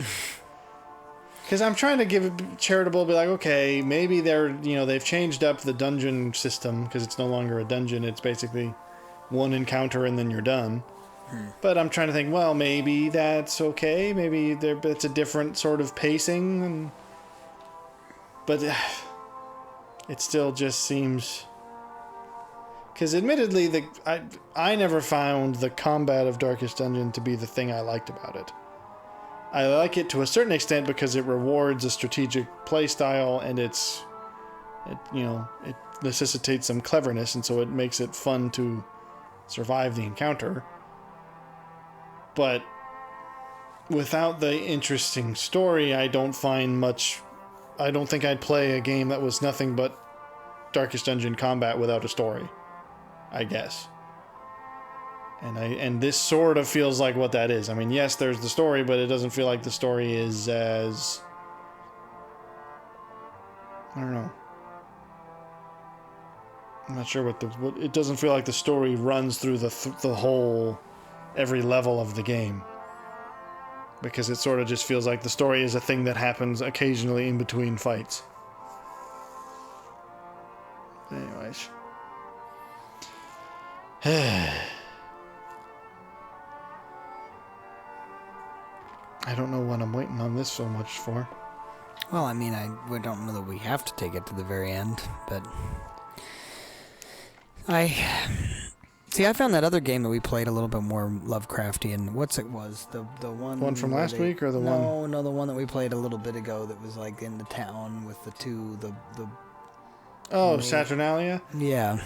Because I'm trying to give it charitable, be like, okay, maybe they've changed up the dungeon system, because it's no longer a dungeon, it's basically one encounter and then you're done. But I'm trying to think, well, maybe that's okay, maybe it's a different sort of pacing, but it still just seems... Because admittedly, I never found the combat of Darkest Dungeon to be the thing I liked about it. I like it to a certain extent because it rewards a strategic playstyle, and it necessitates some cleverness, and so it makes it fun to survive the encounter. But without the interesting story, I don't think I'd play a game that was nothing but Darkest Dungeon combat without a story, I guess. And this sort of feels like what that is. I mean, yes, there's the story, but it doesn't feel like the story is as... I don't know. I'm not sure it doesn't feel like the story runs through the whole... every level of the game. Because it sort of just feels like the story is a thing that happens occasionally in between fights. Anyways. I don't know what I'm waiting on this so much for. Well, I mean, we don't know that we have to take it to the very end, but... I found that other game that we played a little bit more Lovecraftian. What's it was? The one... One from last week, or the one... No, the one that we played a little bit ago that was, like, in the town with the two... Oh, Saturnalia? Yeah.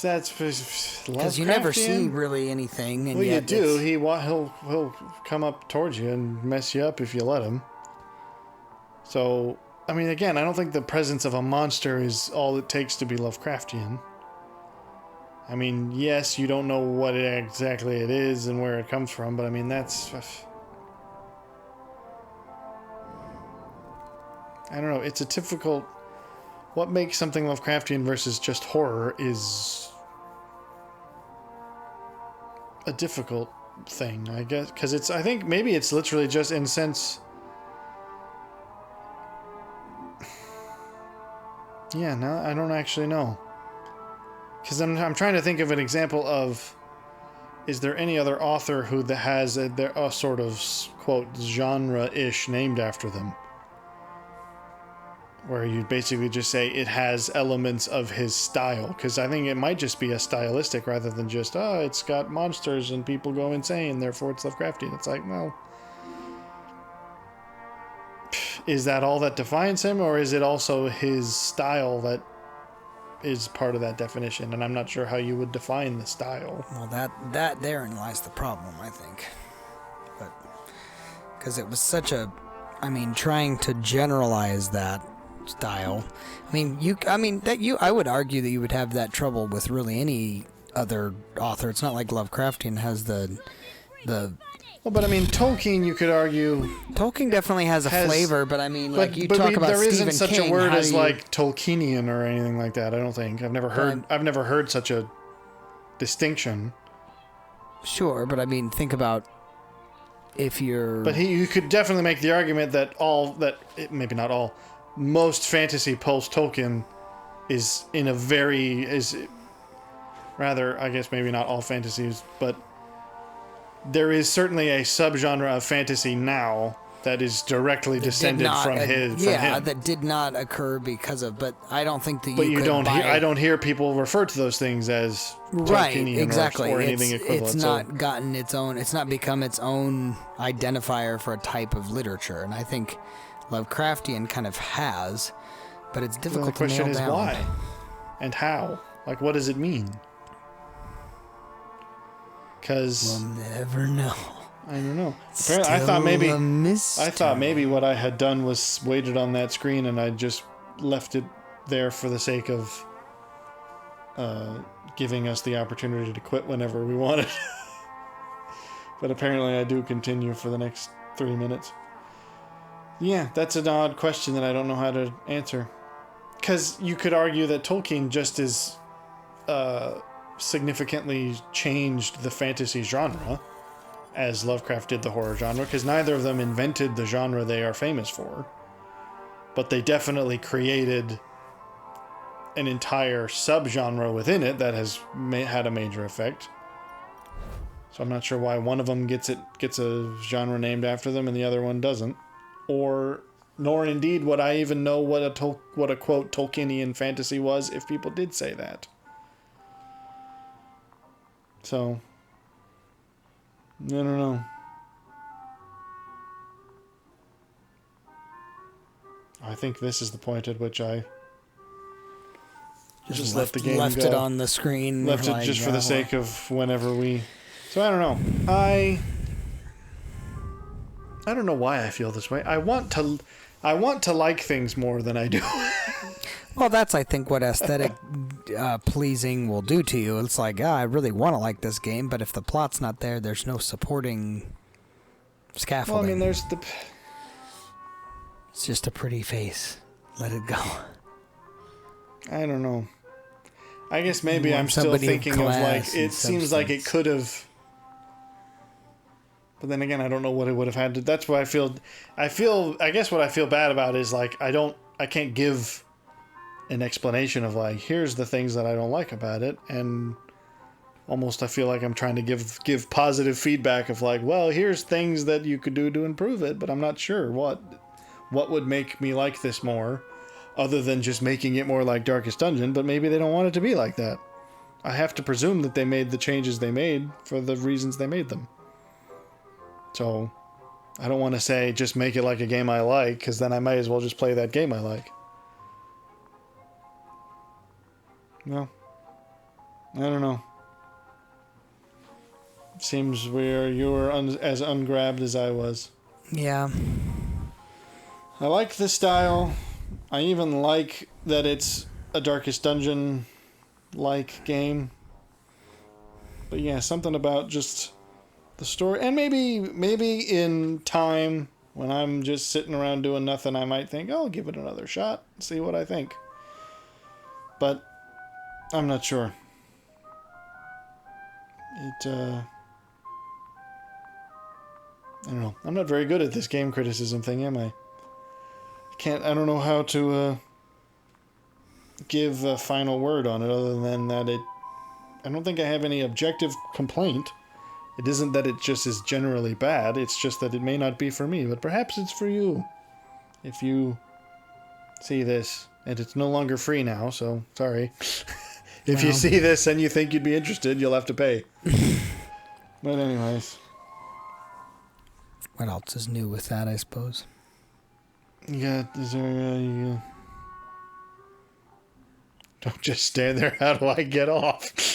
That's because you never see really anything, and well, yet you do. He'll come up towards you and mess you up if you let him. So, I mean, again, I don't think the presence of a monster is all it takes to be Lovecraftian. I mean, yes, you don't know what exactly it is and where it comes from, but I mean, that's... I don't know. It's a difficult... what makes something Lovecraftian versus just horror is a difficult thing, I guess, because I think maybe it's literally just in sense. Yeah, no, I don't actually know. Because I'm trying to think of an example of, is there any other author who has a sort of, quote, genre-ish named after them? Where you basically just say it has elements of his style. Because I think it might just be a stylistic rather than just, it's got monsters and people go insane, therefore it's Lovecraftian. It's like, well, is that all that defines him, or is it also his style that is part of that definition? And I'm not sure how you would define the style. Well, that therein lies the problem, I think. But because it was such a, trying to generalize that style. I would argue that you would have that trouble with really any other author. It's not like Lovecraftian has the. Well, but Tolkien, you could argue. Tolkien definitely has a flavor, but you talk about there Stephen isn't such King, a word as like Tolkienian or anything like that. I don't think I've never heard such a distinction. Sure, but think about if you're. But you could definitely make the argument that maybe not all, most fantasy post Tolkien is rather, I guess maybe not all fantasies, but there is certainly a subgenre of fantasy now that is directly descended from him. That did not occur because of, but I don't think that I don't hear people refer to those things as right, Tolkienian exactly. or anything equivalent. It's not gotten its own, it's not become its own identifier for a type of literature, and I think Lovecraftian kind of has, but it's difficult to nail down. The question is why and how. Like, what does it mean? Because we'll never know. I don't know. Apparently, I thought maybe what I had done was waited on that screen and I just left it there for the sake of giving us the opportunity to quit whenever we wanted. But apparently I do continue for the next 3 minutes. Yeah, that's an odd question that I don't know how to answer. Because you could argue that Tolkien just is significantly changed the fantasy genre as Lovecraft did the horror genre, because neither of them invented the genre they are famous for, but they definitely created an entire subgenre within it that has had a major effect. So I'm not sure why one of them gets a genre named after them and the other one doesn't, nor indeed would I even know what a quote Tolkienian fantasy was if people did say that. So, I don't know. I think this is the point at which I just let the game left go. It on the screen. Left it just for the sake of whenever we... So I don't know. I don't know why I feel this way. I want to like things more than I do. Well, that's, I think, what aesthetic pleasing will do to you. It's like, I really want to like this game, but if the plot's not there, there's no supporting scaffolding. Well, It's just a pretty face. Let it go. I don't know. I guess maybe I'm still thinking of like, it seems like it could have... But then again, I don't know what it would have had to... That's why I guess what I feel bad about is like, I can't give an explanation of like, here's the things that I don't like about it, and almost I feel like I'm trying to give positive feedback of like, well, here's things that you could do to improve it, but I'm not sure what would make me like this more, other than just making it more like Darkest Dungeon. But maybe they don't want it to be like that. I have to presume that they made the changes they made for the reasons they made them. So I don't want to say just make it like a game I like, because then I might as well just play that game I like. No. I don't know. Seems you were as ungrabbed as I was. Yeah. I like the style. I even like that it's a Darkest Dungeon-like game. But yeah, something about just the story. And maybe in time, when I'm just sitting around doing nothing, I might think, I'll give it another shot and see what I think. but I'm not sure. I don't know. I'm not very good at this game criticism thing, am I? I don't know how to give a final word on it other than that I don't think I have any objective complaint. It isn't that it just is generally bad, it's just that it may not be for me, but perhaps it's for you. If you see this, and it's no longer free now, so sorry. If you see this and you think you'd be interested, you'll have to pay. But anyways. What else is new with that, I suppose? Yeah, is there don't just stand there, how do I get off?